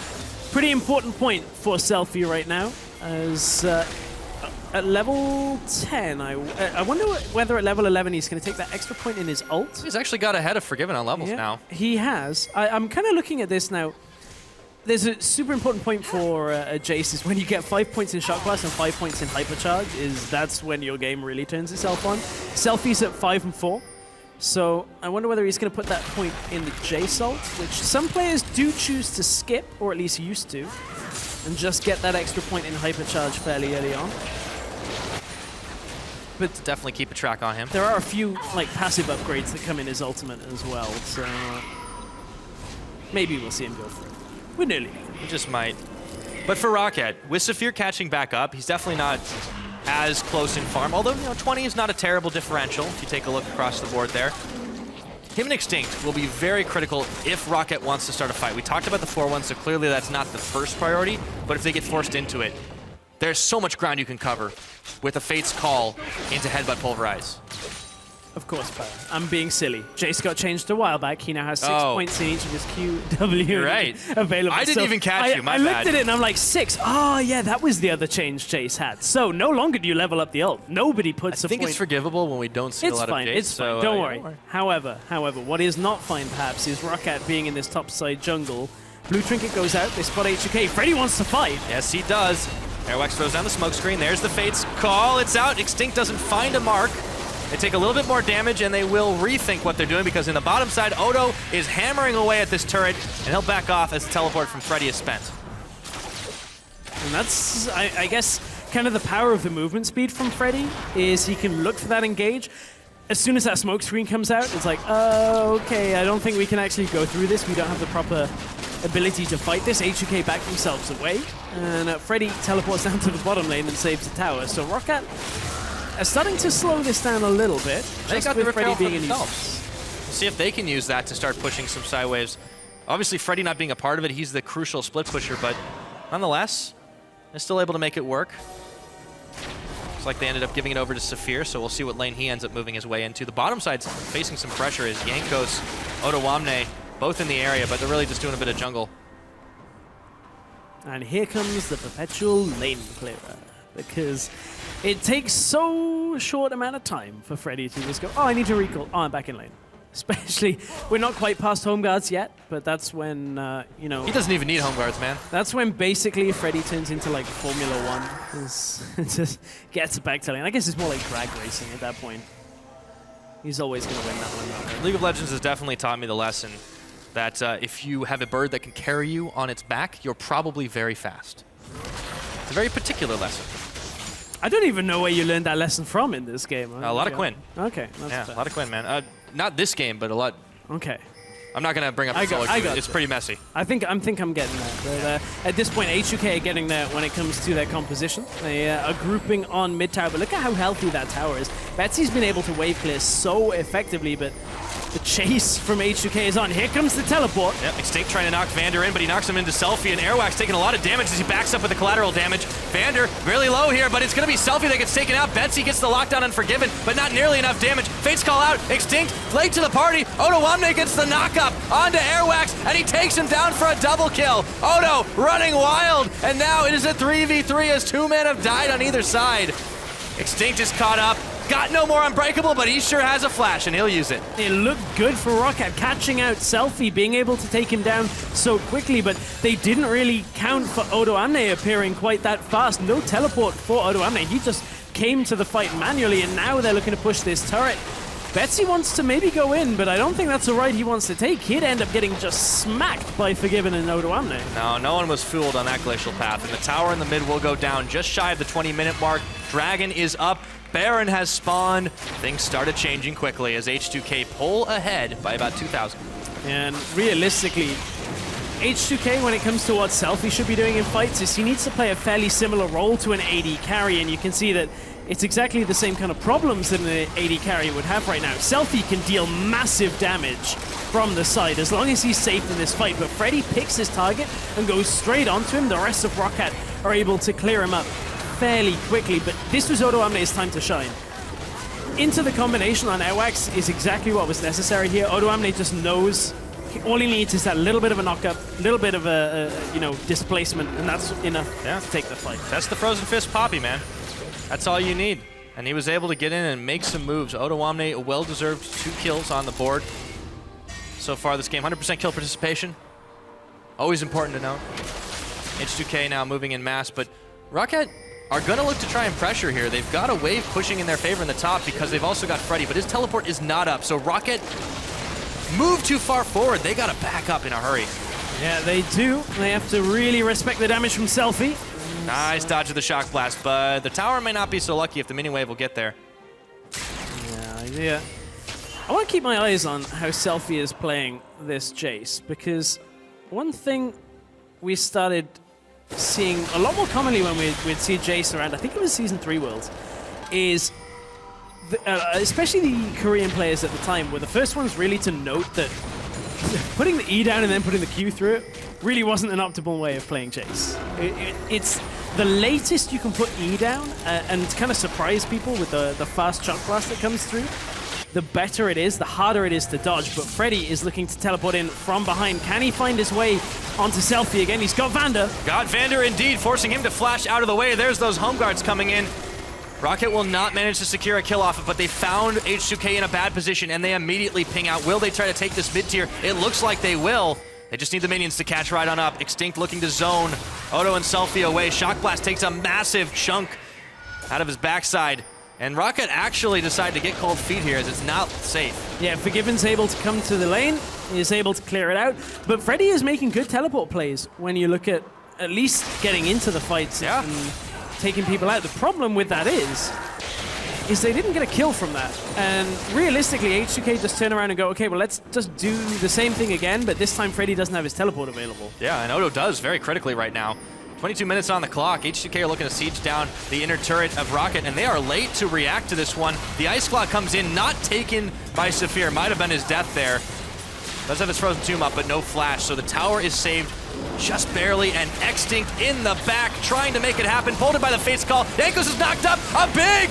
pretty important point for Selfie right now, as at level 10, I wonder whether at level 11 he's going to take that extra point in his ult. He's actually got ahead of Forgiven on levels now. He has. I'm kind of looking at this now. There's a super important point for Jace is when you get 5 points in Shock Blast and 5 points in Hypercharge, that's when your game really turns itself on. Selfie's at 5 and 4. So I wonder whether he's going to put that point in the Jace ult, which some players do choose to skip, or at least used to, and just get that extra point in Hypercharge fairly early on. But definitely keep a track on him. There are a few like passive upgrades that come in his ultimate as well, so maybe we'll see him go for it. We're nearly there. We just might. But for Roccat, with Saphir catching back up, he's definitely not as close in farm, although 20 is not a terrible differential if you take a look across the board there. Him and Extinct will be very critical if Roccat wants to start a fight. We talked about the 4-1, so clearly that's not the first priority, but if they get forced into it, there's so much ground you can cover with a Fate's Call into Headbutt Pulverize. Of course, Barry. I'm being silly. Jace got changed a while back. He now has 6 points in each of his Q, W You're right. available. I didn't even catch you, my I bad. looked at it and I'm like, 6. Oh, yeah, that was the other change Jace had. So no longer do you level up the ult. Nobody puts a point. I think it's forgivable when we don't see a lot of Jace. It's fine. Don't worry. However, what is not fine, perhaps, is Roccat being in this top side jungle. Blue Trinket goes out. They spot H2K. Freddy wants to fight. Yes, he does. Airwax throws down the smoke screen. There's the Fate's Call. It's out. Extinct doesn't find a mark. They take a little bit more damage, and they will rethink what they're doing, because in the bottom side, Odo is hammering away at this turret, and he'll back off as the teleport from Freddy is spent. And that's, I guess, kind of the power of the movement speed from Freddy, is he can look for that engage. As soon as that smoke screen comes out, it's like, oh, okay, I don't think we can actually go through this. We don't have the proper ability to fight this. H2K back themselves away, and Freddy teleports down to the bottom lane and saves the tower. So Roccat are starting to slow this down a little bit. They got the Freddy being in themselves. See if they can use that to start pushing some side waves. Obviously, Freddy not being a part of it, he's the crucial split pusher, but nonetheless, they're still able to make it work. Looks like they ended up giving it over to Saphir, so we'll see what lane he ends up moving his way into. The bottom side's facing some pressure is Jankos, Odawanme, both in the area, but they're really just doing a bit of jungle. And here comes the perpetual lane clearer, because it takes so short amount of time for Freddy to just go, oh, I need to recall. Oh, I'm back in lane. Especially, we're not quite past home guards yet, but that's when, He doesn't even need home guards, man. That's when basically Freddy turns into like Formula 1. Just gets back to lane. I guess it's more like drag racing at that point. He's always going to win that one. League of Legends has definitely taught me the lesson that if you have a bird that can carry you on its back, you're probably very fast. It's a very particular lesson. I don't even know where you learned that lesson from in this game. A lot of Quinn. Okay. Yeah, a lot of Quinn, man. Not this game, but a lot. Okay. I'm not going to bring up the solo queue. It's pretty messy. I think I'm getting there. But, at this point, H2K are getting there when it comes to their composition. They are grouping on mid tower, but look at how healthy that tower is. Betsy's been able to wave clear so effectively, but The chase from H2K is on. Here comes the teleport. Yep, Extinct trying to knock Vander in, but he knocks him into Selfie, and Airwax taking a lot of damage as he backs up with the collateral damage. Vander really low here, but it's going to be Selfie that gets taken out. Betsy gets the lockdown Unforgiven, but not nearly enough damage. Fates call out. Extinct late to the party. Odoamne gets the knock-up onto Airwax, and he takes him down for a double kill. Odo running wild, and now it is a 3v3 as 2 men have died on either side. Extinct is caught up. Got no more Unbreakable, but he sure has a flash, and he'll use it. It looked good for Roccat, catching out Selfie, being able to take him down so quickly, but they didn't really count for Odoamne appearing quite that fast. No teleport for Odoamne. He just came to the fight manually, and now they're looking to push this turret. Betsy wants to maybe go in, but I don't think that's a ride he wants to take. He'd end up getting just smacked by Forgiven and Odoamne. No, no one was fooled on that Glacial Path, and the tower in the mid will go down just shy of the 20-minute mark. Dragon is up. Baron has spawned. Things started changing quickly as H2K pull ahead by about 2,000. And realistically, H2K, when it comes to what Selfie should be doing in fights, is he needs to play a fairly similar role to an AD carry, and you can see that it's exactly the same kind of problems that an AD carry would have right now. Selfie can deal massive damage from the side as long as he's safe in this fight, but Freddy picks his target and goes straight onto him. The rest of Roccat are able to clear him up fairly quickly, but this was Odoamne's time to shine. Into the combination on Airwax is exactly what was necessary here. Odoamne just knows all he needs is that little bit of a knock-up, little bit of a displacement, and that's enough to take the fight. That's the Frozen Fist Poppy, man. That's all you need. And he was able to get in and make some moves. Odoamne, a well-deserved 2 kills on the board so far this game. 100% kill participation. Always important to note. H2K now moving in mass, but Roccat are going to look to try and pressure here. They've got a wave pushing in their favor in the top because they've also got Freddy, but his teleport is not up. So Roccat move too far forward. They got to back up in a hurry. Yeah, they do. They have to really respect the damage from Selfie. Nice dodge of the Shock Blast, but the tower may not be so lucky if the mini wave will get there. Yeah. I want to keep my eyes on how Selfie is playing this chase, because one thing we started seeing a lot more commonly when we'd see Jace around, I think it was Season 3 Worlds, is especially the Korean players at the time were the first ones really to note that putting the E down and then putting the Q through it really wasn't an optimal way of playing Jace. It's the latest you can put E down and kind of surprise people with the fast Shock Blast that comes through, the better it is, the harder it is to dodge. But Freddy is looking to teleport in from behind. Can he find his way onto Selfie again? He's got Vander. Got Vander indeed, forcing him to flash out of the way. There's those home guards coming in. Roccat will not manage to secure a kill off it, but they found H2K in a bad position, and they immediately ping out. Will they try to take this mid-tier? It looks like they will. They just need the minions to catch right on up. Extinct looking to zone. Odo and Selfie away. Shock Blast takes a massive chunk out of his backside. And Roccat actually decided to get cold feet here as it's not safe. Yeah, Forgiven's able to come to the lane. He is able to clear it out. But Freddy is making good teleport plays when you look at least getting into the fights and taking people out. The problem with that is they didn't get a kill from that. And realistically, H2K just turn around and go, okay, well, let's just do the same thing again, but this time Freddy doesn't have his teleport available. Yeah, and Odo does very critically right now. 22 minutes on the clock. H2K are looking to siege down the inner turret of Roccat, and they are late to react to this one. The Ice Claw comes in, not taken by Saphir. Might have been his death there. Does have his Frozen Tomb up, but no flash, so the tower is saved just barely, and Extinct in the back trying to make it happen. Pulled it by the Fates Call. Yankos is knocked up. A big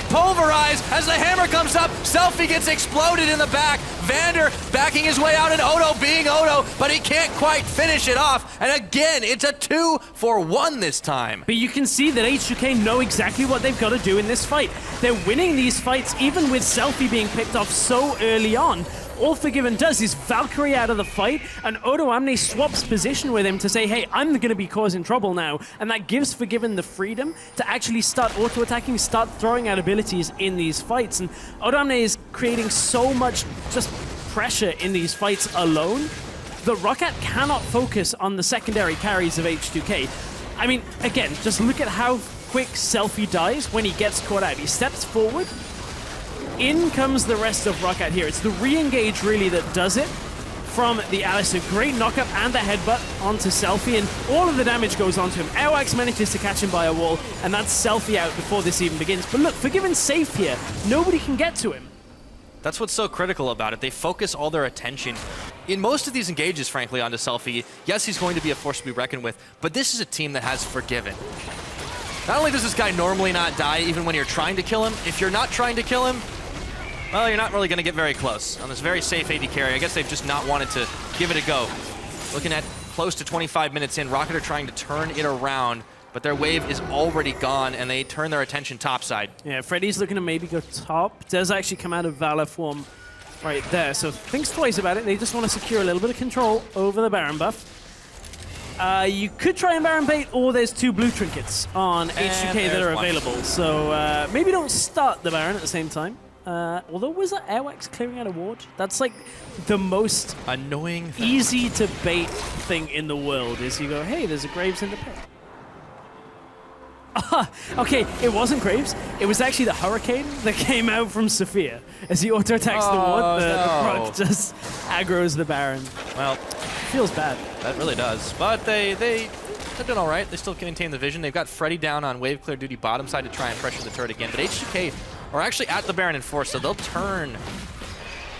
pulverize as the hammer comes up. Selfie gets exploded in the back. Vander backing his way out, and Odo being Odo, but he can't quite finish it off. And again, it's a 2-for-1 this time. But you can see that H2K know exactly what they've got to do in this fight. They're winning these fights even with Selfie being picked off so early on. All Forgiven does is Valkyrie out of the fight, and Odoamne swaps position with him to say, hey, I'm going to be causing trouble now. And that gives Forgiven the freedom to actually start auto-attacking, start throwing out abilities in these fights. And Odoamne is creating so much just pressure in these fights alone. The Roccat cannot focus on the secondary carries of H2K. I mean, again, just look at how quick Selfie dies when he gets caught out. He steps forward. In comes the rest of Roccat here. It's the re-engage really that does it from the Alistar. Great knockup and the headbutt onto Selfie, and all of the damage goes onto him. Airwax manages to catch him by a wall, and that's Selfie out before this even begins. But look, Forgiven's safe here. Nobody can get to him. That's what's so critical about it. They focus all their attention in most of these engages, frankly, onto Selfie. Yes, he's going to be a force to be reckoned with, but this is a team that has forgiven. Not only does this guy normally not die even when you're trying to kill him, if you're not trying to kill him, well, you're not really going to get very close on this very safe AD carry. I guess they've just not wanted to give it a go. Looking at close to 25 minutes in, Roccat are trying to turn it around, but their wave is already gone, and they turn their attention topside. Yeah, Freddy's looking to maybe go top. Does actually come out of Valor form right there, so thinks twice about it. They just want to secure a little bit of control over the Baron buff. You could try and Baron bait, or there's 2 blue trinkets on H2K that are available. So maybe don't start the Baron at the same time. Although, was that Airwax clearing out a ward? That's like the most annoying thing. Easy to bait thing in the world is you go, hey, there's a Graves in the pit. Okay, it wasn't Graves. It was actually the Hurricane that came out from Sophia. As he auto-attacks the ward, the proc just aggroes the Baron. Well, feels bad. That really does. But they're doing all right. They still maintain the vision. They've got Freddy down on wave clear duty bottom side to try and pressure the turret again. But H2K are actually at the Baron in force, so they'll turn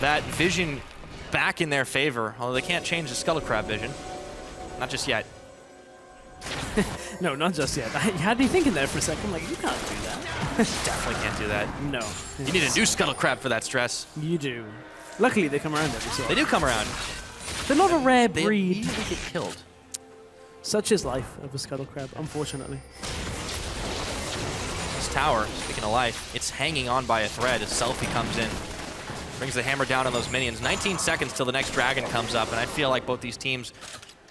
that vision back in their favor. Although they can't change the Scuttle Crab vision. Not just yet. No, not just yet. I had you thinking there for a second. Like, you can't do that. Definitely can't do that. No. You need a new Scuttle Crab for that stress. You do. Luckily, they come around every so often. They do come around. They're not a rare breed. They immediately get killed. Such is life of a Scuttle Crab, unfortunately. This tower, speaking of life, it's hanging on by a thread as Selfie comes in. Brings the hammer down on those minions. 19 seconds till the next dragon comes up, and I feel like both these teams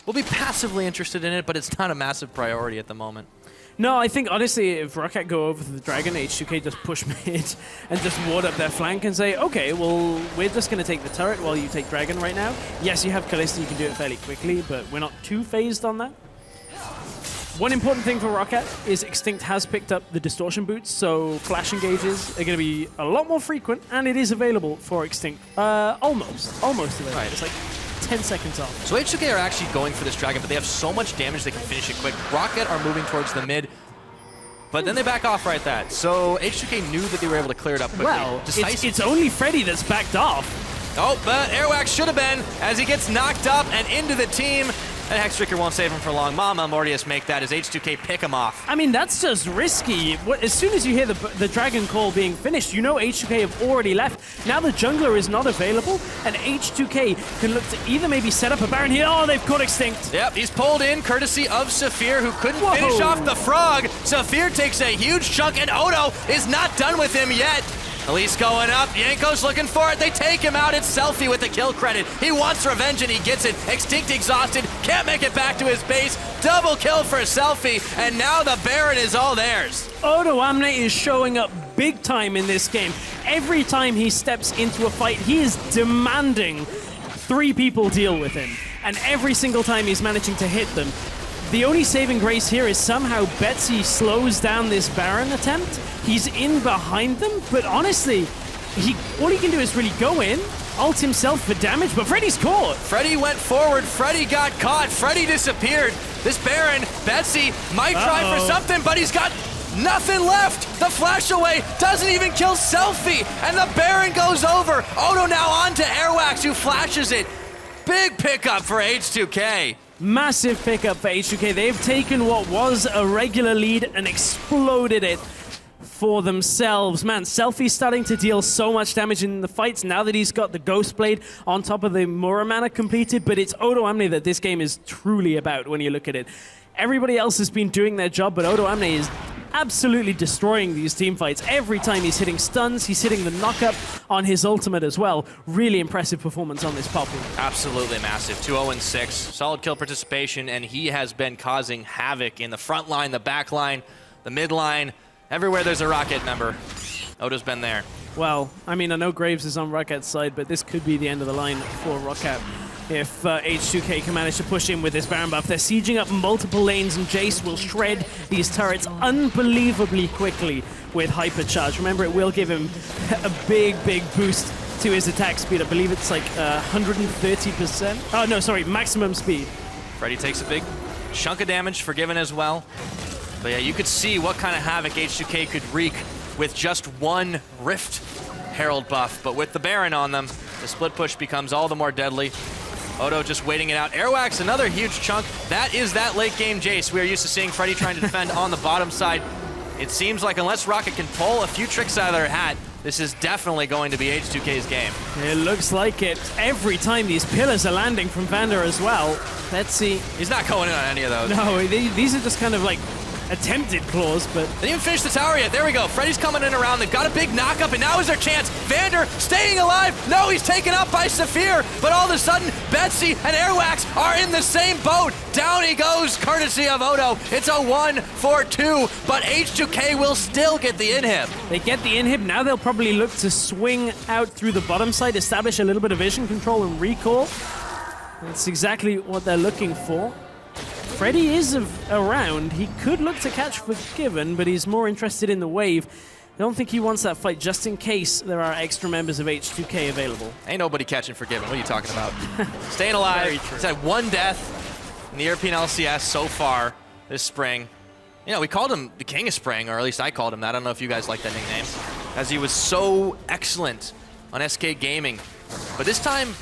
will be passively interested in it, but it's not a massive priority at the moment. No, I think, honestly, if Roccat go over to the Dragon, H2K just push mid and just ward up their flank and say, okay, well, we're just going to take the turret while you take Dragon right now. Yes, you have Kalista, you can do it fairly quickly, but we're not too phased on that. One important thing for Roccat is Extinct has picked up the distortion boots, so flash engages are going to be a lot more frequent, and it is available for Extinct. Almost available. Right. It's like 10 seconds off. So H2K are actually going for this dragon, but they have so much damage they can finish it quick. Roccat are moving towards the mid, but then they back off right that. So H2K knew that they were able to clear it up quickly. Well, it's only Freddy that's backed off. Oh, but Airwax should have been as he gets knocked up and into the team. And Hextrictor won't save him for long. Mama Mortius make that as H2K pick him off. I mean, that's just risky. As soon as you hear the Dragon Call being finished, you know H2K have already left. Now the jungler is not available, and H2K can look to either maybe set up a Baron here. Oh, they've caught Extinct. Yep, he's pulled in courtesy of Saphir, who couldn't finish off the frog. Saphir takes a huge chunk, and Odo is not done with him yet. Elise going up, Yanko's looking for it, they take him out, it's Selfie with the kill credit. He wants revenge and he gets it. Extinct exhausted, can't make it back to his base. Double kill for Selfie, and now the Baron is all theirs. Odo Amne is showing up big time in this game. Every time he steps into a fight, he is demanding 3 people deal with him. And every single time he's managing to hit them. The only saving grace here is somehow Betsy slows down this Baron attempt. He's in behind them, but honestly, all he can do is really go in, ult himself for damage, but Freddy's caught. Freddy went forward, Freddy got caught, Freddy disappeared. This Baron, Betsy, might try for something, but he's got nothing left. The flash away doesn't even kill Selfie, and the Baron goes over. Odo now on to Airwax, who flashes it. Big pickup for H2K. Massive pickup for H2K. They've taken what was a regular lead and exploded it for themselves. Man, Selfie's starting to deal so much damage in the fights now that he's got the Ghost Blade on top of the Muramana completed, but it's Odo Amne that this game is truly about when you look at it. Everybody else has been doing their job, but Odo Amne is absolutely destroying these team fights. Every time he's hitting stuns, he's hitting the knock-up on his ultimate as well. Really impressive performance on this Poppy. Absolutely massive. 2-0-6. Solid kill participation, and he has been causing havoc in the front line, the back line, the mid line. Everywhere there's a Roccat member, Odo's been there. Well, I mean, I know Graves is on Rockat's side, but this could be the end of the line for Roccat. If H2K can manage to push in with this Baron buff. They're sieging up multiple lanes, and Jace will shred these turrets unbelievably quickly with Hypercharge. Remember, it will give him a big boost to his attack speed. I believe it's like 130%. Oh, no, sorry, maximum speed. Freddy takes a big chunk of damage, Forgiven as well. But yeah, you could see what kind of havoc H2K could wreak with just one Rift Herald buff, but with the Baron on them, the split push becomes all the more deadly. Odo just waiting it out. Airwax, another huge chunk. That is that late game Jace. We are used to seeing Freddy trying to defend on the bottom side. It seems like unless Roccat can pull a few tricks out of their hat, this is definitely going to be H2K's game. It looks like it. Every time these pillars are landing from Vander as well. Let's see. He's not going in on any of those. No, these are just kind of like attempted claws, but... They didn't even finish the tower yet. There we go. Freddy's coming in around. They've got a big knockup, and now is their chance. Vander staying alive. No, he's taken out by Saphir, but all of a sudden, Betsy and Airwax are in the same boat. Down he goes, courtesy of Odo. It's a 1-4-2, but H2K will still get the inhib. They get the inhib. Now they'll probably look to swing out through the bottom side, establish a little bit of vision control and recall. That's exactly what they're looking for. Freddy is around. He could look to catch Forgiven, but he's more interested in the wave. I don't think he wants that fight, just in case there are extra members of H2K available. Ain't nobody catching Forgiven. What are you talking about? Staying alive. He's had one death in the European LCS so far this spring. You know, we called him the King of Spring, or at least I called him that. I don't know if you guys like that nickname, as he was so excellent on SK Gaming. But this time,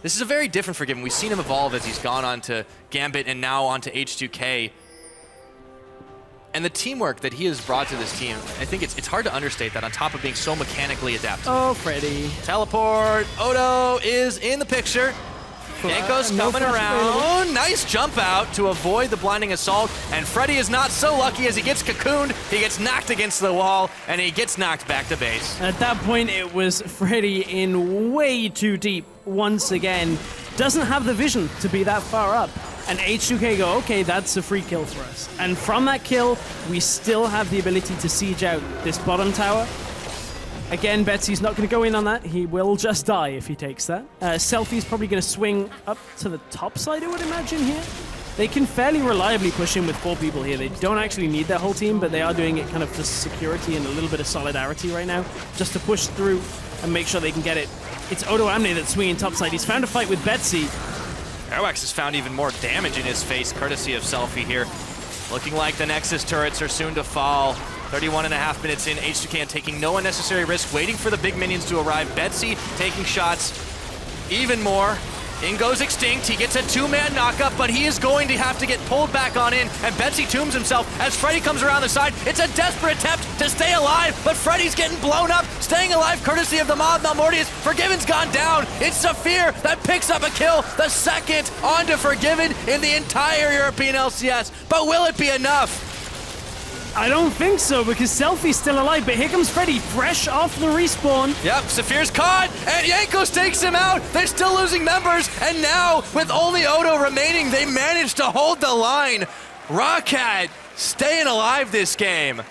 this is a very different Forgiven. We've seen him evolve as he's gone on to Gambit and now on to H2K. And the teamwork that he has brought to this team, I think it's hard to understate that, on top of being so mechanically adept. Oh, Freddy. Teleport. Odo is in the picture. Yanko's coming around. Nice jump out to avoid the blinding assault. And Freddy is not so lucky as he gets cocooned. He gets knocked against the wall, and he gets knocked back to base. At that point, it was Freddy in way too deep once again. Doesn't have the vision to be that far up. And H2K go, okay, that's a free kill for us. And from that kill, we still have the ability to siege out this bottom tower. Again, Betsy's not going to go in on that. He will just die if he takes that. Selfie's probably going to swing up to the top side, I would imagine, here. They can fairly reliably push in with 4 people here. They don't actually need their whole team, but they are doing it kind of for security and a little bit of solidarity right now, just to push through and make sure they can get it. It's Odo Amne that's swinging topside. He's found a fight with Betsy. Airwax has found even more damage in his face, courtesy of Selfie here. Looking like the Nexus turrets are soon to fall. 31.5 minutes in, H2K taking no unnecessary risk, waiting for the big minions to arrive. Betsy taking shots even more. In goes Extinct. He gets a 2-man knockup, but he is going to have to get pulled back on in, and Betsy tombs himself as Freddy comes around the side. It's a desperate attempt to stay alive, but Freddy's getting blown up, staying alive courtesy of the Mob Malmortius. Forgiven's gone down. It's Saphir that picks up a kill, the second onto Forgiven in the entire European LCS. But will it be enough? I don't think so, because Selfie's still alive, but here comes Freddy, fresh off the respawn. Yep, Saphir's caught, and Yankos takes him out. They're still losing members, and now, with only Odo remaining, they managed to hold the line. Roccat staying alive this game.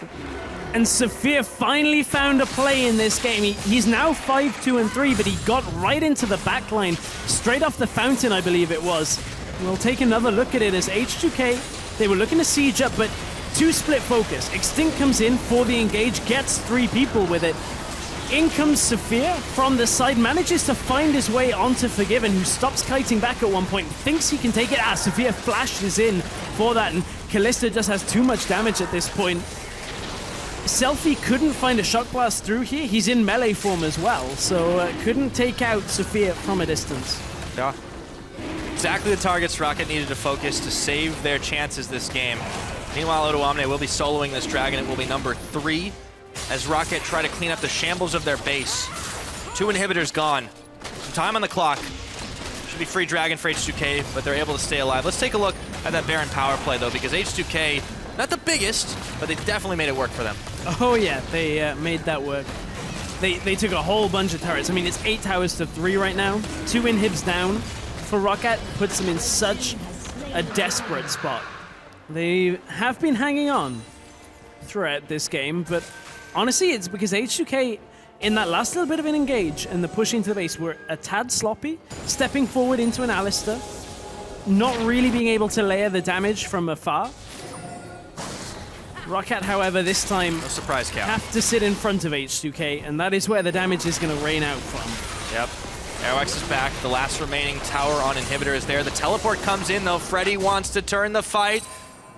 And Saphir finally found a play in this game. He's now 5-2-3, but he got right into the backline, straight off the fountain, I believe it was. We'll take another look at it as H2K, they were looking to siege up, but 2 split focus. Extinct comes in for the engage, gets 3 people with it. In comes Saphir from the side, manages to find his way onto Forgiven, who stops kiting back at one point, thinks he can take it. Saphir flashes in for that, and Kalista just has too much damage at this point. Selfie couldn't find a shock blast through here. He's in melee form as well, so couldn't take out Saphir from a distance. Yeah. Exactly the targets Roccat needed to focus to save their chances this game. Meanwhile, Odo Amne will be soloing this dragon. It will be number 3 as Roccat try to clean up the shambles of their base. 2 inhibitors gone. Some time on the clock. Should be free dragon for H2K, but they're able to stay alive. Let's take a look at that Baron power play, though, because H2K, not the biggest, but they definitely made it work for them. Oh, yeah, they made that work. They took a whole bunch of turrets. I mean, it's 8 towers to 3 right now. 2 inhibs down for Roccat puts them in such a desperate spot. They have been hanging on throughout this game, but honestly, it's because H2K, in that last little bit of an engage and the push into the base, were a tad sloppy, stepping forward into an Alistar, not really being able to layer the damage from afar. Roccat, however, this time no surprise cap. Have to sit in front of H2K, and that is where the damage is going to rain out from. Yep. Airwax is back. The last remaining tower on inhibitor is there. The teleport comes in, though. Freddy wants to turn the fight.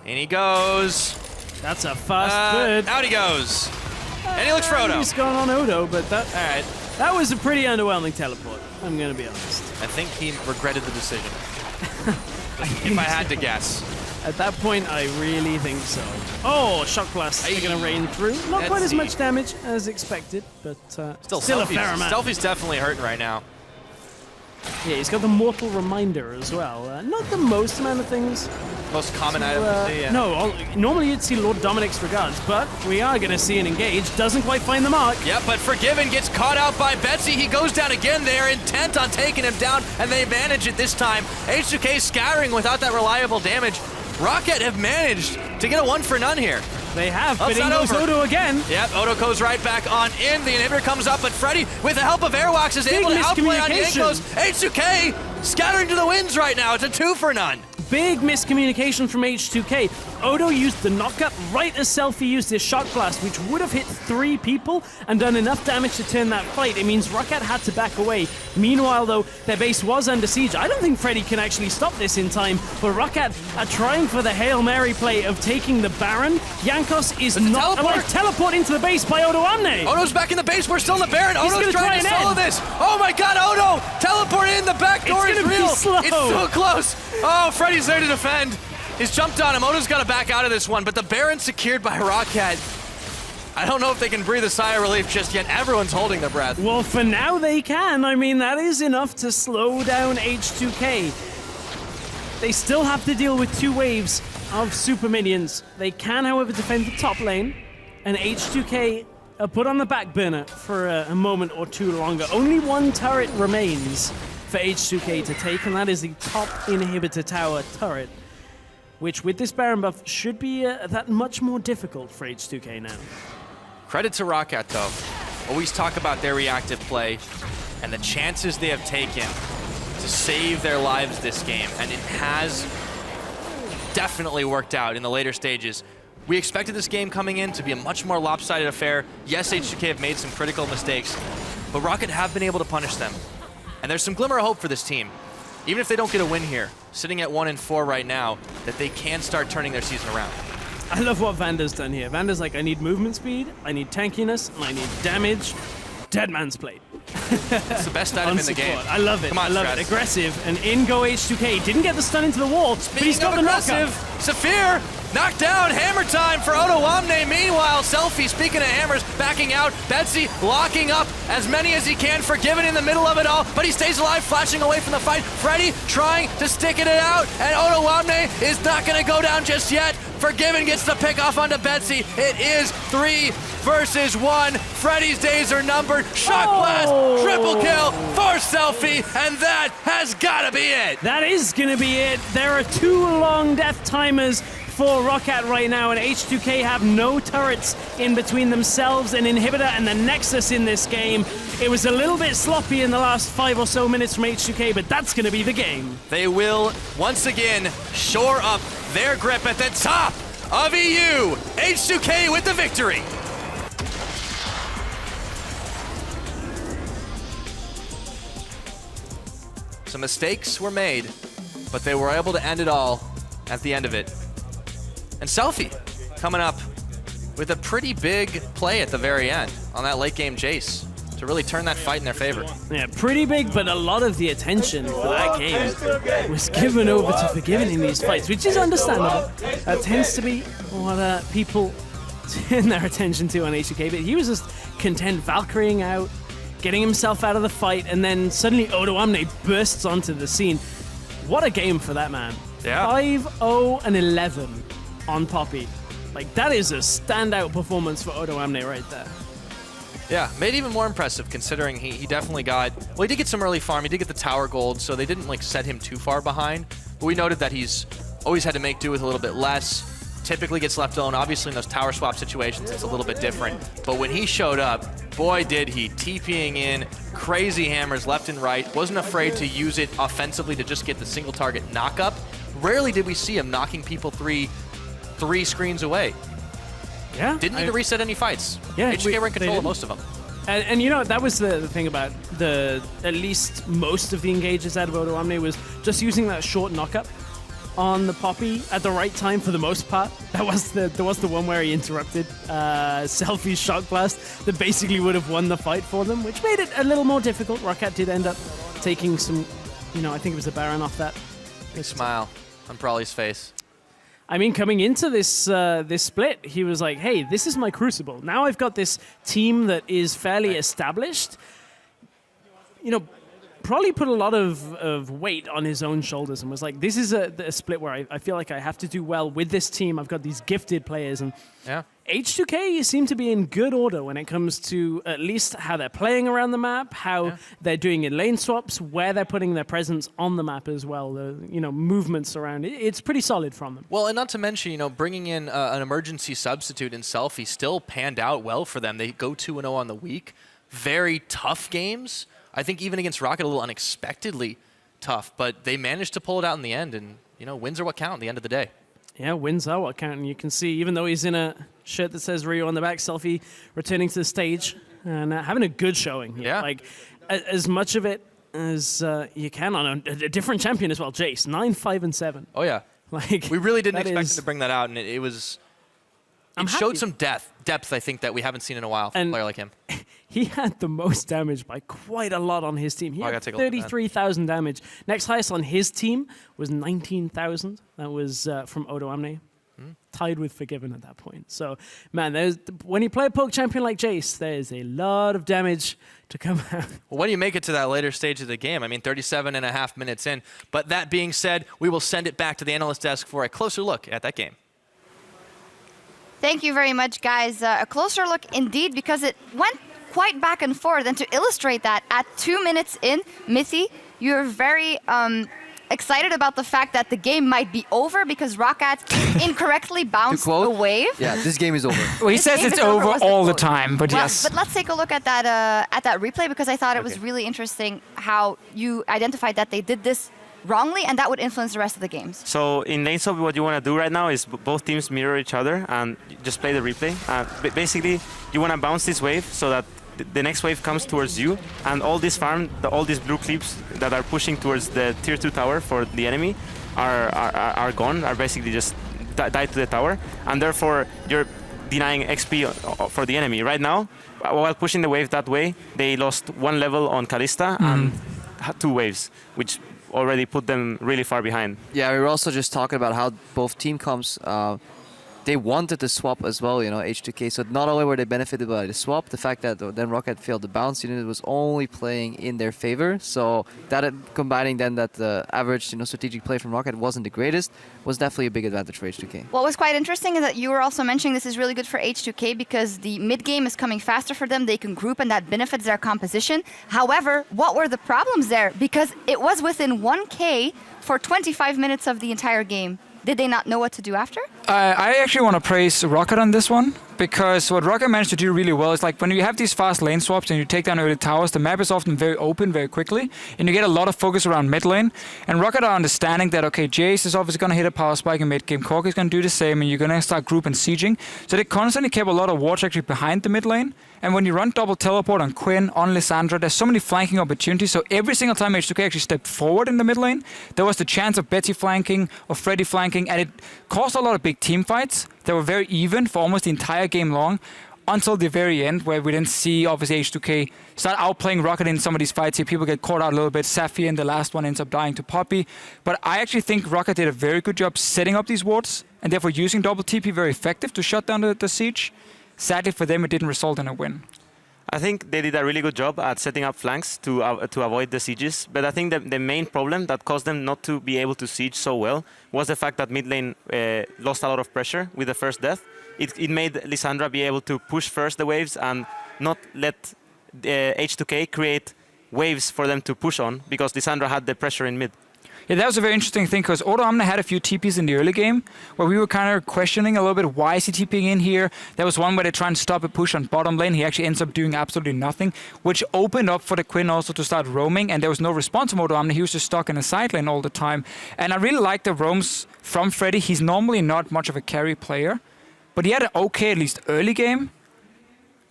In he goes. That's a fast bird. Out he goes. And he looks for Odo. He's gone on Odo, but that... All right. That was a pretty underwhelming teleport, I'm going to be honest. I think he regretted the decision. If I had to guess. At that point, I really think so. Oh, Shock Blast are going to rain through. Not quite as much damage as expected, but still a fair amount. Selfie's definitely hurting right now. Yeah, he's got the Mortal Reminder as well. Not the most amount of things. Most common item to see, yeah. No, normally you'd see Lord Dominic's Regards, but we are going to see an engage. Doesn't quite find the mark. Yeah, but Forgiven gets caught out by Betsy. He goes down again. They're intent on taking him down, and they manage it this time. H2K scattering without that reliable damage. Roccat have managed to get a 1 for none here. They have, but in goes Odo again. Yep, Odo goes right back on in. The inhibitor comes up, but Freddy, with the help of Airwax, is able to outplay on Yankos. H2K scattering to the winds right now. It's a 2 for none. Big miscommunication from H2K. Odo used the knockup right as Selfie used his Shock Blast, which would have hit 3 people and done enough damage to turn that fight. It means Roccat had to back away. Meanwhile, though, their base was under siege. I don't think Freddy can actually stop this in time, but Roccat are trying for the Hail Mary play of taking the Baron. Yankos is not allowed. Teleport into the base by Odo Amne. Odo's back in the base. We're still in the Baron. Odo's trying to solo this. Oh my god, Odo! Teleport in. The back door is real. It's so close. Oh, Freddy's there to defend. He's jumped on him. Odo's got to back out of this one, but the Baron secured by Roccat. I don't know if they can breathe a sigh of relief just yet. Everyone's holding their breath. Well, for now they can. I mean, that is enough to slow down H2K. They still have to deal with 2 waves of super minions. They can, however, defend the top lane, and H2K are put on the back burner for a moment or 2 longer. Only 1 turret remains for H2K to take, and that is the top inhibitor tower turret, which with this Baron buff should be that much more difficult for H2K now. Credit to Roccat, though. Always talk about their reactive play and the chances they have taken to save their lives this game, and it has definitely worked out in the later stages. We expected this game coming in to be a much more lopsided affair. Yes, H2K have made some critical mistakes, but Roccat have been able to punish them. And there's some glimmer of hope for this team. Even if they don't get a win here, sitting at 1-4 right now, that they can start turning their season around. I love what Vanda's done here. Vanda's like, I need movement speed, I need tankiness, and I need damage. Dead Man's Plate. It's the best item in the game. I love it. Come on, I love it. Aggressive, and in go H2K. Didn't get the stun into the wall, but he's got the knockup. Saphir knocked down. Hammer time for Odo Amne. Meanwhile, Selfie, speaking of hammers, backing out. Betsy locking up as many as he can. Forgiven in the middle of it all, but he stays alive, flashing away from the fight. Freddy trying to stick it out, and Odo Amne is not going to go down just yet. Forgiven gets the pick off onto Betsy. It is 3 versus 1. Freddy's days are numbered. Shock Blast, triple kill for Selfie, and that has got to be it. That is going to be it. There are 2 long death timers for Roccat right now, and H2K have no turrets in between themselves and Inhibitor and the Nexus in this game. It was a little bit sloppy in the last 5 or so minutes from H2K, but that's going to be the game. They will once again shore up their grip at the top of EU. H2K with the victory. Some mistakes were made, but they were able to end it all at the end of it. And Selfie coming up with a pretty big play at the very end on that late game Jace to really turn that fight in their favor. Yeah, pretty big, but a lot of the attention for that game was given over to Forgiven in these fights, which is understandable. That tends to be what people turn their attention to on H2K, but he was just content Valkyrieing out, getting himself out of the fight, and then suddenly Odo Amne bursts onto the scene. What a game for that man. Yeah. 5-0-11 on Poppy. Like, that is a standout performance for Odo Amne right there. Yeah, made it even more impressive considering he definitely got, well, he did get some early farm, he did get the tower gold, so they didn't like set him too far behind. But we noted that he's always had to make do with a little bit less, typically gets left alone. Obviously in those tower swap situations, it's a little bit different. But when he showed up, boy did he, TPing in, crazy hammers left and right, wasn't afraid to use it offensively to just get the single target knock-up. Rarely did we see him knocking people three screens away. Yeah. Didn't need to reset any fights. Yeah, H2K were in control of most of them. And you know, that was the thing about at least most of the engages out of Odo Amne was just using that short knockup. on the Poppy at the right time for the most part. There was the one where he interrupted Selfie's Shock Blast that basically would have won the fight for them, which made it a little more difficult. Roccat did end up taking some, I think it was the Baron off that. Big smile on Brawly's face. I mean, coming into this this split, he was like, hey, this is my Crucible. Now I've got this team that is fairly established. Probably put a lot of weight on his own shoulders and was like, this is a split where I feel like I have to do well with this team. I've got these gifted players. And H2K seem to be in good order when it comes to at least how they're playing around the map, how they're doing in lane swaps, where they're putting their presence on the map as well, the movements around it. It's pretty solid from them. Well, and not to mention, bringing in an emergency substitute in Selfie still panned out well for them. They go 2-0 on the week. Very tough games. I think even against Roccat, a little unexpectedly tough, but they managed to pull it out in the end, and wins are what count at the end of the day. Yeah, wins are what count, and you can see, even though he's in a shirt that says Rio on the back, Selfie returning to the stage and having a good showing. Yeah. Like, as much of it as you can on a different champion as well, Jace, 9-5-7. Oh, yeah. Like, we really didn't expect him to bring that out, and it was... It showed some depth, I think, that we haven't seen in a while from a player like him. He had the most damage by quite a lot on his team. He had 33,000 damage. Next highest on his team was 19,000. That was from Odo Amne. Tied with Forgiven at that point. So, man, when you play a poke champion like Jace, there's a lot of damage to come out. Well, when you make it to that later stage of the game, 37.5 minutes in. But that being said, we will send it back to the analyst desk for a closer look at that game. Thank you very much, guys. A closer look indeed, because it went quite back and forth. And to illustrate that, at 2 minutes in, Mithy, you're very excited about the fact that the game might be over because Roccat incorrectly bounced a wave. Yeah, this game is over. Well, he says it's over all the time, but yes. But let's take a look at that replay, because I thought it was really interesting how you identified that they did this wrongly, and that would influence the rest of the games. So in lane swap, what you want to do right now is both teams mirror each other and just play the replay. Basically, you want to bounce this wave so that the next wave comes towards you, and all this farm, all these blue creeps that are pushing towards the tier 2 tower for the enemy are gone, are basically just died to the tower, and therefore you're denying XP for the enemy. Right now, while pushing the wave that way, they lost 1 level on Kalista and 2 waves, which already put them really far behind. Yeah, we were also just talking about how both team comps, they wanted the swap as well, H2K. So not only were they benefited by the swap, the fact that then Roccat failed the bounce unit was only playing in their favor. So that combining then that the average strategic play from Roccat wasn't the greatest was definitely a big advantage for H2K. What was quite interesting is that you were also mentioning this is really good for H2K because the mid game is coming faster for them. They can group and that benefits their composition. However, what were the problems there? Because it was within 1K for 25 minutes of the entire game. Did they not know what to do after? I actually want to praise Roccat on this one, because what Roccat managed to do really well is like when you have these fast lane swaps and you take down early towers, the map is often very open very quickly, and you get a lot of focus around mid lane. And Roccat are understanding that, okay, Jace is obviously going to hit a power spike in mid game, Cork is going to do the same, and you're going to start group and sieging. So they constantly kept a lot of wards actually behind the mid lane. And when you run double teleport on Quinn, on Lissandra, there's so many flanking opportunities. So every single time H2K actually stepped forward in the mid lane, there was the chance of Betsy flanking, of Freddy flanking, and it caused a lot of big team fights that were very even for almost the entire game long, until the very end, where we didn't see, obviously, H2K start outplaying Roccat in some of these fights here. People get caught out a little bit. Safi in the last one ends up dying to Poppy. But I actually think Roccat did a very good job setting up these wards, and therefore using double TP very effective to shut down the siege. Sadly for them, it didn't result in a win. I think they did a really good job at setting up flanks to avoid the sieges. But I think the main problem that caused them not to be able to siege so well was the fact that mid lane lost a lot of pressure with the first death. It made Lissandra be able to push first the waves and not let H2K create waves for them to push on, because Lissandra had the pressure in mid. Yeah, that was a very interesting thing, because Odo Amne had a few TPs in the early game where we were kind of questioning a little bit, why is he TPing in here? There was one where they try and stop a push on bottom lane. He actually ends up doing absolutely nothing, which opened up for the Quinn also to start roaming, and there was no response from Odo Amne. He was just stuck in a side lane all the time. And I really like the roams from Freddy. He's normally not much of a carry player, but he had an okay, at least early game.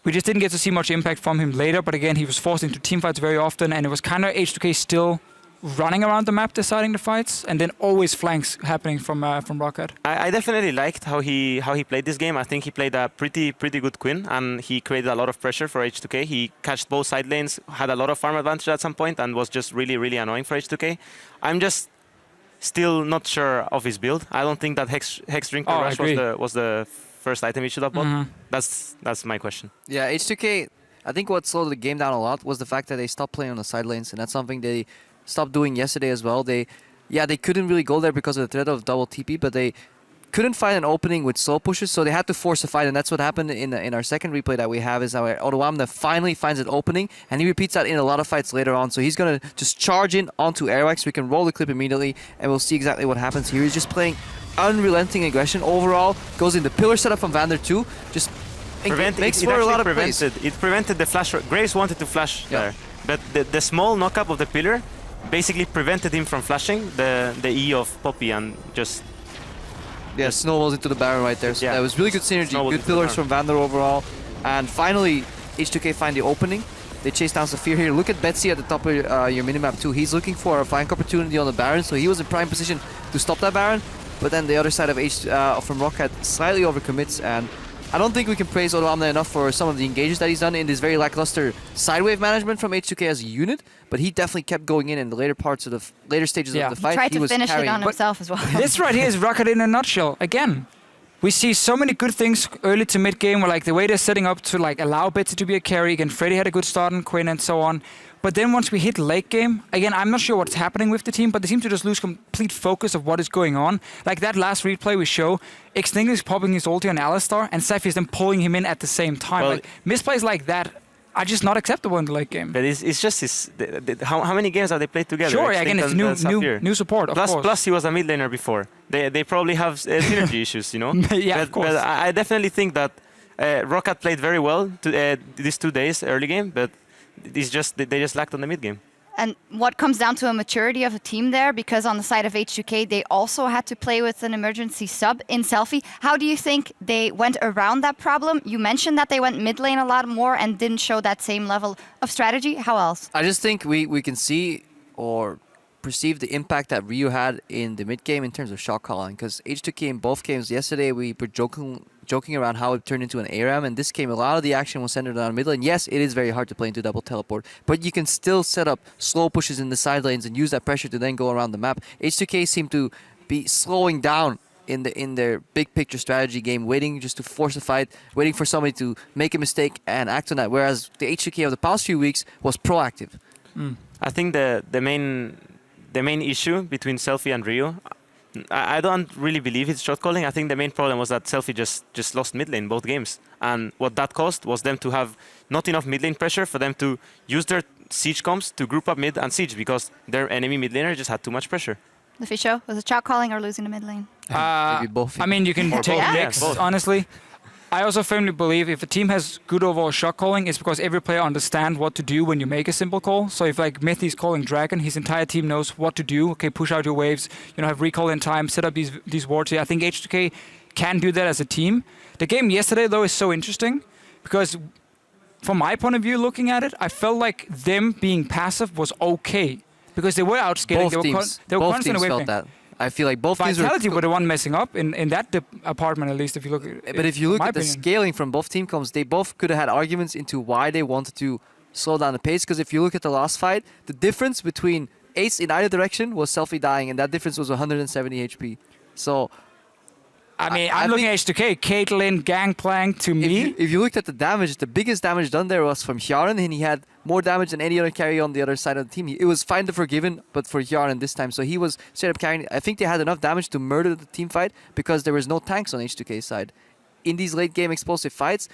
We just didn't get to see much impact from him later, but again, he was forced into teamfights very often, and it was kind of H2K still running around the map deciding the fights, and then always flanks happening from Roccat. I definitely liked how he played this game. I think he played a pretty good Quinn, and he created a lot of pressure for H2K. He catched both side lanes, had a lot of farm advantage at some point, and was just really annoying for H2K. I'm just still not sure of his build. I don't think that Hex Drinker Rush was the first item he should have bought. That's my question. Yeah, H2K, I think what slowed the game down a lot was the fact that they stopped playing on the side lanes, and that's something they stopped doing yesterday as well. They couldn't really go there because of the threat of double TP, but they couldn't find an opening with soul pushes, so they had to force a fight, and that's what happened in our second replay that we have, is our Odoamne finally finds an opening, and he repeats that in a lot of fights later on, so he's going to just charge in onto Airwax. We can roll the clip immediately, and we'll see exactly what happens here. He's just playing unrelenting aggression. Overall, goes in the pillar setup from Vander too, just makes for a lot of plays. It prevented the flash. Graves wanted to flash there, but the small knock-up of the pillar basically prevented him from flashing the E of Poppy, and just... Yeah, snowballs into the Baron right there. So that was really good synergy, good pillars from Vander overall. And finally, H2K find the opening. They chase down Zafir here. Look at Betsy at the top of your minimap too. He's looking for a flank opportunity on the Baron, so he was in prime position to stop that Baron. But then the other side of from Roccat slightly overcommits, and I don't think we can praise Odoamne enough for some of the engages that he's done in this very lackluster side wave management from H2K as a unit, but he definitely kept going in the later parts of the later stages of the fight. He tried to finish it on himself as well. This right here is Roccat in a nutshell. Again, we see so many good things early to mid game, where like the way they're setting up to like allow Betsy to be a carry. Again, Freddy had a good start on Quinn and so on. But then once we hit late game, again, I'm not sure what's happening with the team, but they seem to just lose complete focus of what is going on. Like that last replay we show, Extinct is popping his ulti on Alistar, and Safi is then pulling him in at the same time. Well, like misplays like that are just not acceptable in the late game. But it's just how many games have they played together? Sure, again, it's new support, of course. Plus he was a mid laner before. They probably have synergy issues, you know? Yeah, of course. But I definitely think that Roccat played very well these 2 days early game, but they just lacked on the mid game. And what comes down to a maturity of a team there, because on the side of H2K, they also had to play with an emergency sub in Selfie. How do you think they went around that problem? You mentioned that they went mid lane a lot more and didn't show that same level of strategy. How else? I just think we can see or perceive the impact that Ryu had in the mid game in terms of shot calling, because H2K in both games yesterday, we were joking around how it turned into an ARAM, and this game a lot of the action was centered on mid lane. Yes, it is very hard to play into double teleport, but you can still set up slow pushes in the side lanes and use that pressure to then go around the map. H2K seem to be slowing down in their big picture strategy game, waiting just to force a fight, waiting for somebody to make a mistake and act on that, whereas the H2K of the past few weeks was proactive. I think the main issue between Selfie and Ryu, I don't really believe it's shot calling. I think the main problem was that Selfie just lost mid lane both games, and what that caused was them to have not enough mid lane pressure for them to use their siege comps to group up mid and siege, because their enemy mid laner just had too much pressure. The Fisho, was it shot calling or losing the mid lane? Maybe both. I mean, you can take mix, honestly. I also firmly believe if a team has good overall shot calling, it's because every player understands what to do when you make a simple call. So if like Mythi's calling Dragon, his entire team knows what to do. Okay, push out your waves, have recall in time, set up these wards here. I think H2K can do that as a team. The game yesterday, though, is so interesting because from my point of view, looking at it, I felt like them being passive was okay because they were outscaling. Both teams felt that. I feel like both teams were the one messing up in that apartment, at least if you look at it. But if you look at the scaling from both team comps, they both could have had arguments into why they wanted to slow down the pace. Because if you look at the last fight, the difference between Ace in either direction was Selfie dying, and that difference was 170 HP. So, I mean, I'm looking at H2K, Caitlyn, Gangplank to me. If you looked at the damage, the biggest damage done there was from Hjarn, and he had more damage than any other carry on the other side of the team. It was Find the Forgiven, but for Hjarn this time. So he was straight up carrying. I think they had enough damage to murder the team fight because there was no tanks on H2K's side. In these late game explosive fights,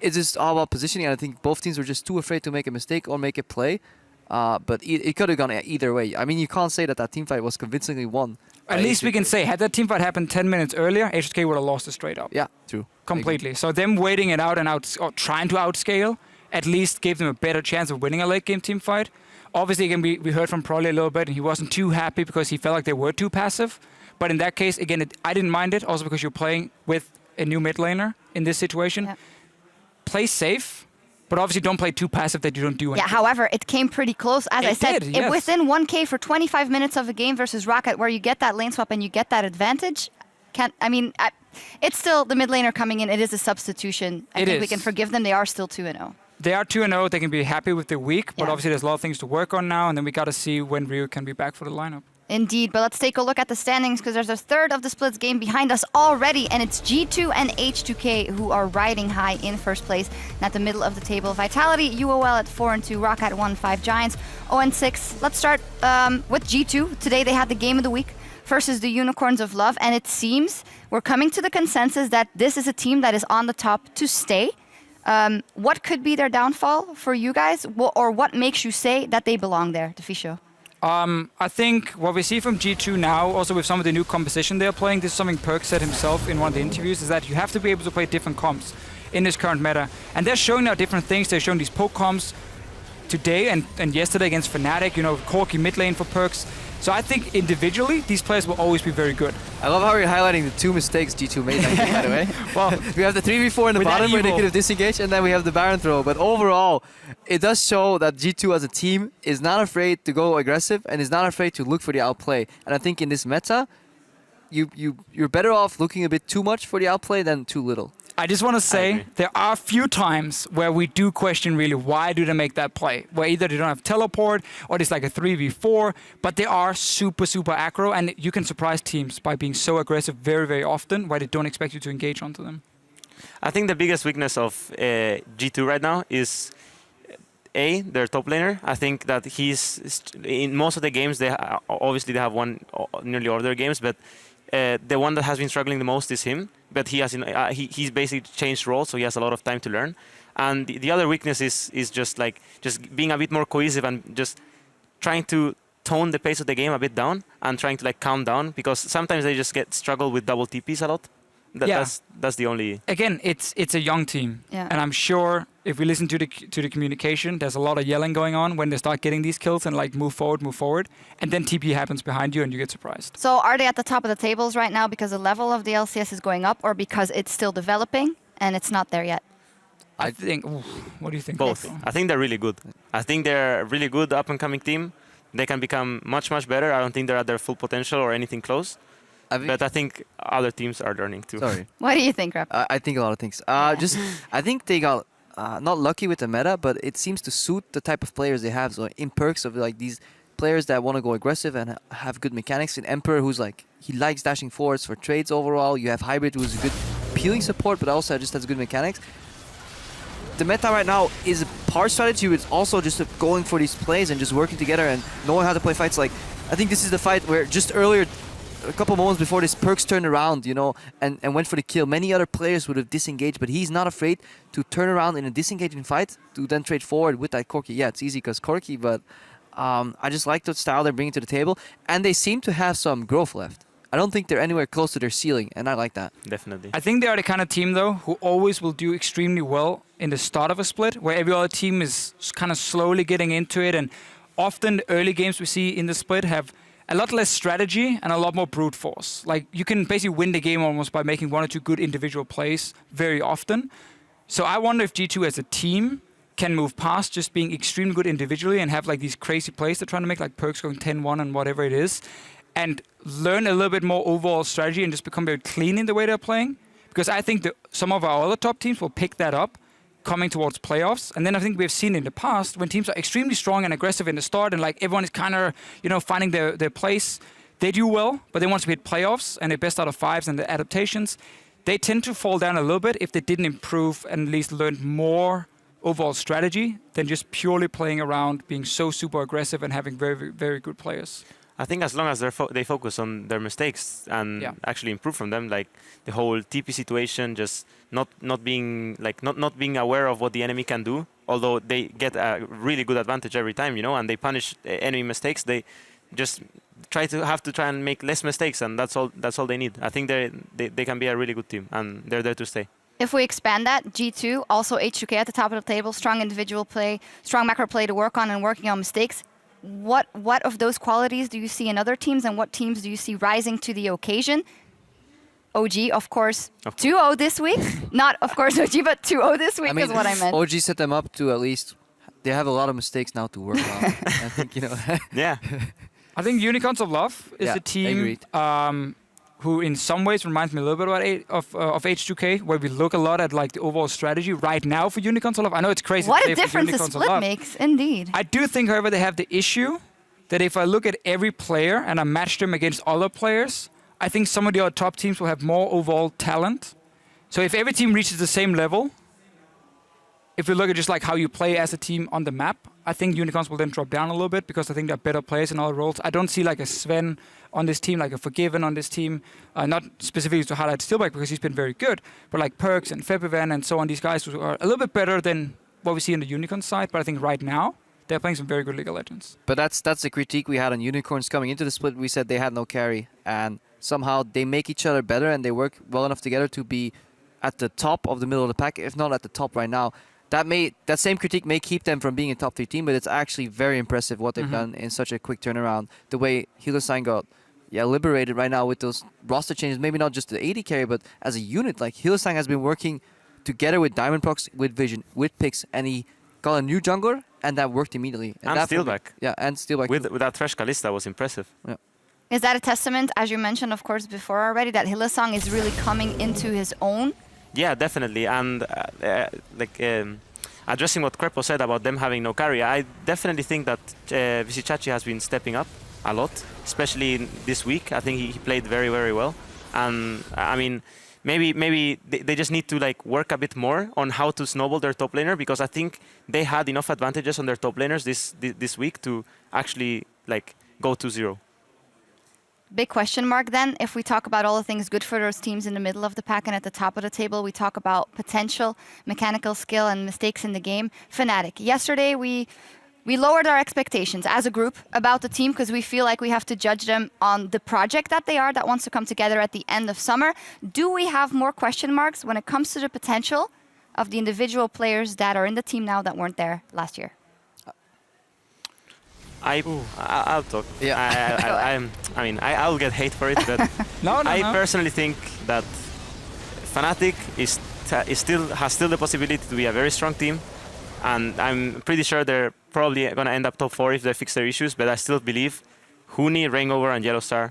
it's just all about positioning, and I think both teams were just too afraid to make a mistake or make a play. But it could have gone either way. I mean, you can't say that team fight was convincingly won. At least we can say, had that team fight happened 10 minutes earlier, H2K would have lost it straight up. Yeah, true. Completely. So them waiting it out and or trying to outscale at least gave them a better chance of winning a late game team fight. Obviously, again, we heard from Prolly a little bit, and he wasn't too happy because he felt like they were too passive. But in that case, again, I didn't mind it, also because you're playing with a new mid laner in this situation. Yeah. Play safe, But obviously don't play too passive that you don't do anything. Yeah, however, it came pretty close. As I said, did, yes. within 1K for 25 minutes of a game versus Roccat, where you get that lane swap and you get that advantage, it's still the mid laner coming in. It is a substitution. I think we can forgive them. They are still 2-0. They are 2-0. They can be happy with their week, but Yeah. obviously there's a lot of things to work on now, and then we got to see when Ryu can be back for the lineup. Indeed, but let's take a look at the standings because there's a third of the splits game behind us already, and it's G2 and H2K who are riding high in first place. And at the middle of the table, Vitality, UOL at 4-2, Roccat 1-5, Giants 0-6. Let's start with G2. Today they had the game of the week versus the Unicorns of Love, and it seems we're coming to the consensus that this is a team that is on the top to stay. What could be their downfall for you guys, or what makes you say that they belong there, Defisho? I think what we see from G2 now, also with some of the new composition they're playing, this is something Perk said himself in one of the interviews, is that you have to be able to play different comps in this current meta. And they're showing now different things. They're showing these poke comps today and yesterday against Fnatic, Corki mid lane for Perks. So I think individually, these players will always be very good. I love how you're highlighting the 2 mistakes G2 made, by the way. Well, we have the 3v4 in the bottom where they could have disengaged, and then we have the Baron throw. But overall, it does show that G2 as a team is not afraid to go aggressive and is not afraid to look for the outplay. And I think in this meta, you're better off looking a bit too much for the outplay than too little. I just want to say there are a few times where we do question really why do they make that play, where either they don't have teleport or it's like a 3v4, but they are super, super aggro, and you can surprise teams by being so aggressive very, very often where they don't expect you to engage onto them. I think the biggest weakness of G2 right now is their top laner. I think that he's in most of the games, obviously they have won nearly all their games, but the one that has been struggling the most is him. But he's basically changed roles, so he has a lot of time to learn. And the other weakness is just being a bit more cohesive and just trying to tone the pace of the game a bit down and trying to calm down, because sometimes they just struggle with double TPs a lot. That's the only. Again, it's a young team, Yeah. and I'm sure if we listen to the communication, there's a lot of yelling going on when they start getting these kills and move forward, and then TP happens behind you and you get surprised. So are they at the top of the tables right now because the level of the LCS is going up, or because it's still developing and it's not there yet? I think. What do you think? Both. Nico? I think they're really good. I think they're a really good up and coming team. They can become much, much better. I don't think they're at their full potential or anything close. But I think other teams are learning too. Sorry. What do you think, Rep? I think a lot of things. I think they got not lucky with the meta, but it seems to suit the type of players they have. So in Perks of these players that want to go aggressive and have good mechanics. In Emperor, who's he likes dashing forwards for trades overall. You have Hybrid, who's a good peeling support, but also just has good mechanics. The meta right now is a par strategy, but it's also just going for these plays and just working together and knowing how to play fights. I think this is the fight where just earlier, a couple moments before this, Perks turned around, and went for the kill. Many other players would have disengaged, but he's not afraid to turn around in a disengaging fight to then trade forward with that Corki. Yeah, it's easy because Corki, but I just like the style they're bringing to the table, and they seem to have some growth left. I don't think they're anywhere close to their ceiling, and I like that. Definitely. I think they are the kind of team, though, who always will do extremely well in the start of a split, where every other team is kind of slowly getting into it, and often the early games we see in the split have a lot less strategy and a lot more brute force. You can basically win the game almost by making 1 or 2 good individual plays very often. So I wonder if G2 as a team can move past just being extremely good individually and have these crazy plays they're trying to make, like Perks going 10-1 and whatever it is, and learn a little bit more overall strategy and just become very clean in the way they're playing. Because I think that some of our other top teams will pick that up coming towards playoffs. And then I think we've seen in the past when teams are extremely strong and aggressive in the start and everyone is kind of, finding their place, they do well, but then once we hit playoffs and the best out of 5s and the adaptations, they tend to fall down a little bit if they didn't improve and at least learn more overall strategy than just purely playing around, being so super aggressive and having very, very good players. I think as long as they focus on their mistakes and actually improve from them, the whole TP situation, just not being aware of what the enemy can do. Although they get a really good advantage every time, and they punish enemy mistakes. They just try and make less mistakes, and that's all they need. I think they can be a really good team, and they're there to stay. If we expand that, G2, also H2K at the top of the table, strong individual play, strong macro play to work on and working on mistakes. What of those qualities do you see in other teams, and what teams do you see rising to the occasion? OG, of course, 2-0 this week. Not, of course, OG, but 2-0 this week is what I meant. OG set them up to at least... They have a lot of mistakes now to work on. I think, Yeah. I think Unicorns of Love is Yeah, a team who in some ways reminds me a little bit of H2K, where we look a lot at like the overall strategy right now for Unicorns of Love. I know it's crazy. What to a say for difference the Unicorns of split Love. makes, indeed. I do think, however, they have the issue that if I look at every player and I match them against other players, I think some of the other top teams will have more overall talent. So if every team reaches the same level, if we look at just like how you play as a team on the map, I think Unicorns will then drop down a little bit because I think they're better players in other roles. I don't see like a Sven on this team, like a Forgiven on this team, not specifically to highlight Steelback because he's been very good, but like Perks and Febivan and so on, these guys who are a little bit better than what we see on the Unicorn side, but I think right now, they're playing some very good League of Legends. But that's the critique we had on Unicorns coming into the split. We said they had no carry, and somehow they make each other better and they work well enough together to be at the top of the middle of the pack, if not at the top right now. That same critique may keep them from being a top 3 team, but it's actually very impressive what they've done in such a quick turnaround. The way Hylissang got liberated right now with those roster changes, maybe not just the AD carry, but as a unit. Like Hylissang has been working together with Diamondprox, with Vision, with Pix, and he got a new jungler, and that worked immediately. And Steelback. Yeah, and Steelback. With that Thresh Kalista was impressive. Yeah. Is that a testament, as you mentioned, of course, before already, that Hylissang is really coming into his own? Yeah, definitely. And addressing what Crepo said about them having no carry, I definitely think that Visichachi has been stepping up a lot, especially this week. I think he played very, very well. And I mean, maybe they just need to like work a bit more on how to snowball their top laner, because I think they had enough advantages on their top laners this week to actually like go 2-0. Big question mark then, if we talk about all the things good for those teams in the middle of the pack and at the top of the table, we talk about potential mechanical skill and mistakes in the game. Fnatic, yesterday we lowered our expectations as a group about the team because we feel like we have to judge them on the project that they are that wants to come together at the end of summer. Do we have more question marks when it comes to the potential of the individual players that are in the team now that weren't there last year? I'll talk. Yeah, I'll get hate for it, but I personally think that Fnatic has still the possibility to be a very strong team, and I'm pretty sure they're probably gonna end up top 4 if they fix their issues. But I still believe Huni, Rainover, and Yellowstar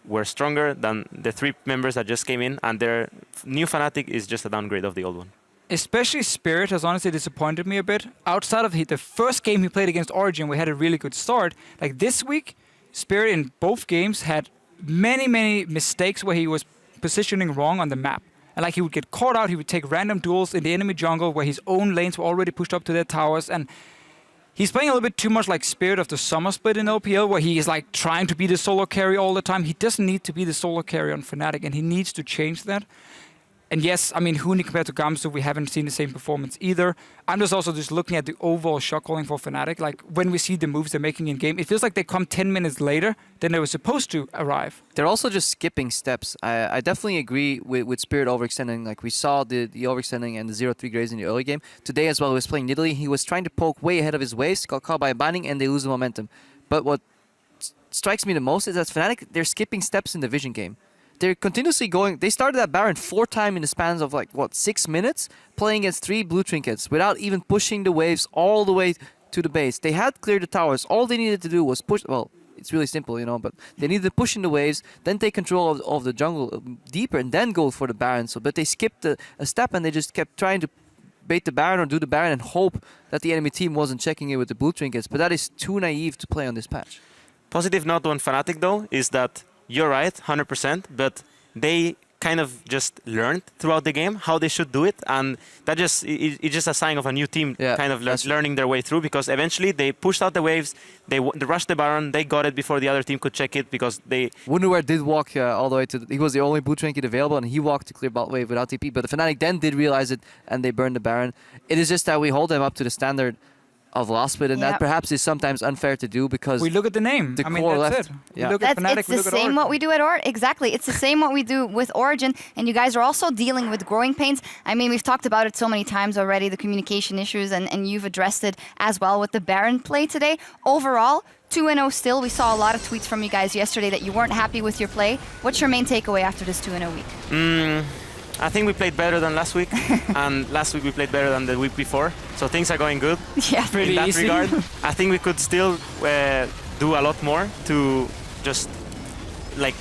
were stronger than the 3 members that just came in, and their new Fnatic is just a downgrade of the old one. Especially Spirit has honestly disappointed me a bit. Outside of the first game he played against Origin, we had a really good start. Like this week, Spirit in both games had many mistakes where he was positioning wrong on the map. And like he would get caught out, he would take random duels in the enemy jungle where his own lanes were already pushed up to their towers. And he's playing a little bit too much like Spirit of the summer split in LPL, where he is like trying to be the solo carry all the time. He doesn't need to be the solo carry on Fnatic, and he needs to change that. And yes, I mean, Huni compared to Gamsu, we haven't seen the same performance either. I'm just also looking at the overall shot calling for Fnatic. Like, when we see the moves they're making in game, it feels like they come 10 minutes later than they were supposed to arrive. They're also just skipping steps. I definitely agree with Spirit overextending. Like, we saw the overextending and the 0-3 grades in the early game. Today as well, he was playing Nidalee. He was trying to poke way ahead of his waist, got caught by a binding, and they lose the momentum. But what strikes me the most is that Fnatic, they're skipping steps in the vision game. They're continuously going. They started that Baron 4 times in the spans of 6 minutes, playing against 3 blue trinkets without even pushing the waves all the way to the base. They had cleared the towers. All they needed to do was push. Well, it's really simple, but they needed to push in the waves, then take control of the jungle deeper, and then go for the Baron. But they skipped a step and they just kept trying to bait the Baron or do the Baron and hope that the enemy team wasn't checking it with the blue trinkets. But that is too naive to play on this patch. Positive note on Fnatic though is that you're right, 100%, but they kind of just learned throughout the game how they should do it, and that it's just a sign of a new team kind of learning their way through, because eventually they pushed out the waves, they rushed the Baron, they got it before the other team could check it, because they... Wunderwear did walk all the way to... He was the only blue trinket available, and he walked to clear bot wave without TP, but the Fnatic then did realize it, and they burned the Baron. It is just that we hold them up to the standard of last split, and that perhaps is sometimes unfair to do, because we look at the name. The core that's left. It. Yeah. Look It's Fnatic, the same what we do at Origin. Exactly. It's the same what we do with Origin, and you guys are also dealing with growing pains. I mean, we've talked about it so many times already, the communication issues, and you've addressed it as well with the Baron play today. Overall, 2-0 still. We saw a lot of tweets from you guys yesterday that you weren't happy with your play. What's your main takeaway after this 2-0 week? I think we played better than last week, and last week we played better than the week before. So things are going good. Yeah, pretty in that easy. regard. I think we could still do a lot more to just like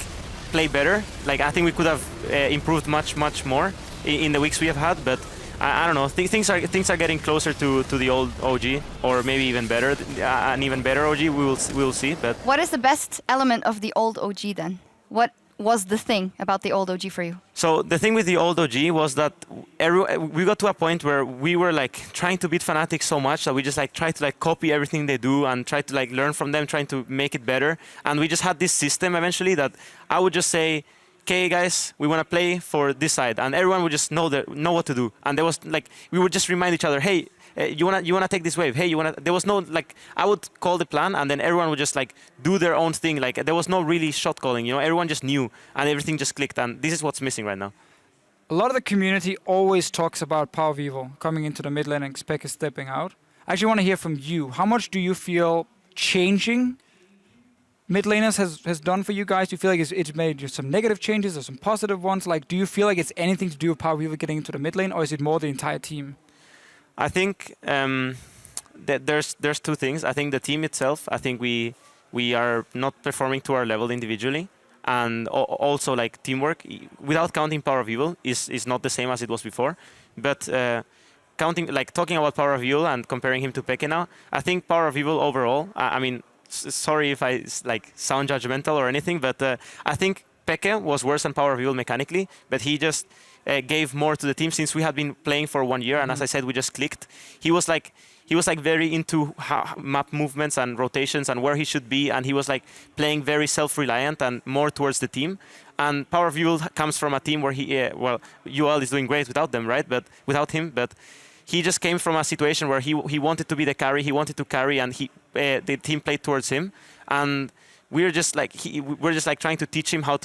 play better. Like I think we could have improved much more in the weeks we have had, but I don't know. Things are getting closer to the old OG, or maybe even better, an even better OG. We will see. But what is the best element of the old OG then? What was the thing about the old OG for you? So the thing with the old OG was that we got to a point where we were like trying to beat Fnatic so much that we just like tried to like copy everything they do and try to like learn from them, trying to make it better. And we just had this system eventually that I would just say, okay guys, we want to play for this side, and everyone would just know what to do. And there was like, we would just remind each other, hey, you wanna take this wave? Hey, there was no like, I would call the plan, and then everyone would just like do their own thing. Like there was no really shot calling, you know. Everyone just knew, and everything just clicked. And this is what's missing right now. A lot of the community always talks about Power Vivo coming into the mid lane and Spec is stepping out. I actually want to hear from you. How much do you feel changing mid laners has done for you guys? Do you feel like it's made you some negative changes or some positive ones? Like, do you feel like it's anything to do with Power Vivo getting into the mid lane, or is it more the entire team? I think that there's two things. I think the team itself, I think we are not performing to our level individually, and also like teamwork, without counting Power of Evil, is not the same as it was before. But talking about Power of Evil and comparing him to Peke now, I think Power of Evil overall, I mean, sorry if I like sound judgmental or anything, but I think Peke was worse than Power of Evil mechanically, but he just gave more to the team since we had been playing for 1 year, and as I said, we just clicked. He was like very into map movements and rotations and where he should be, and he was like playing very self-reliant and more towards the team. And Power of Evil comes from a team where UL is doing great without them, right? But without him, but he just came from a situation where he wanted to be the carry, he wanted to carry, and the team played towards him. And we're just like trying to teach him how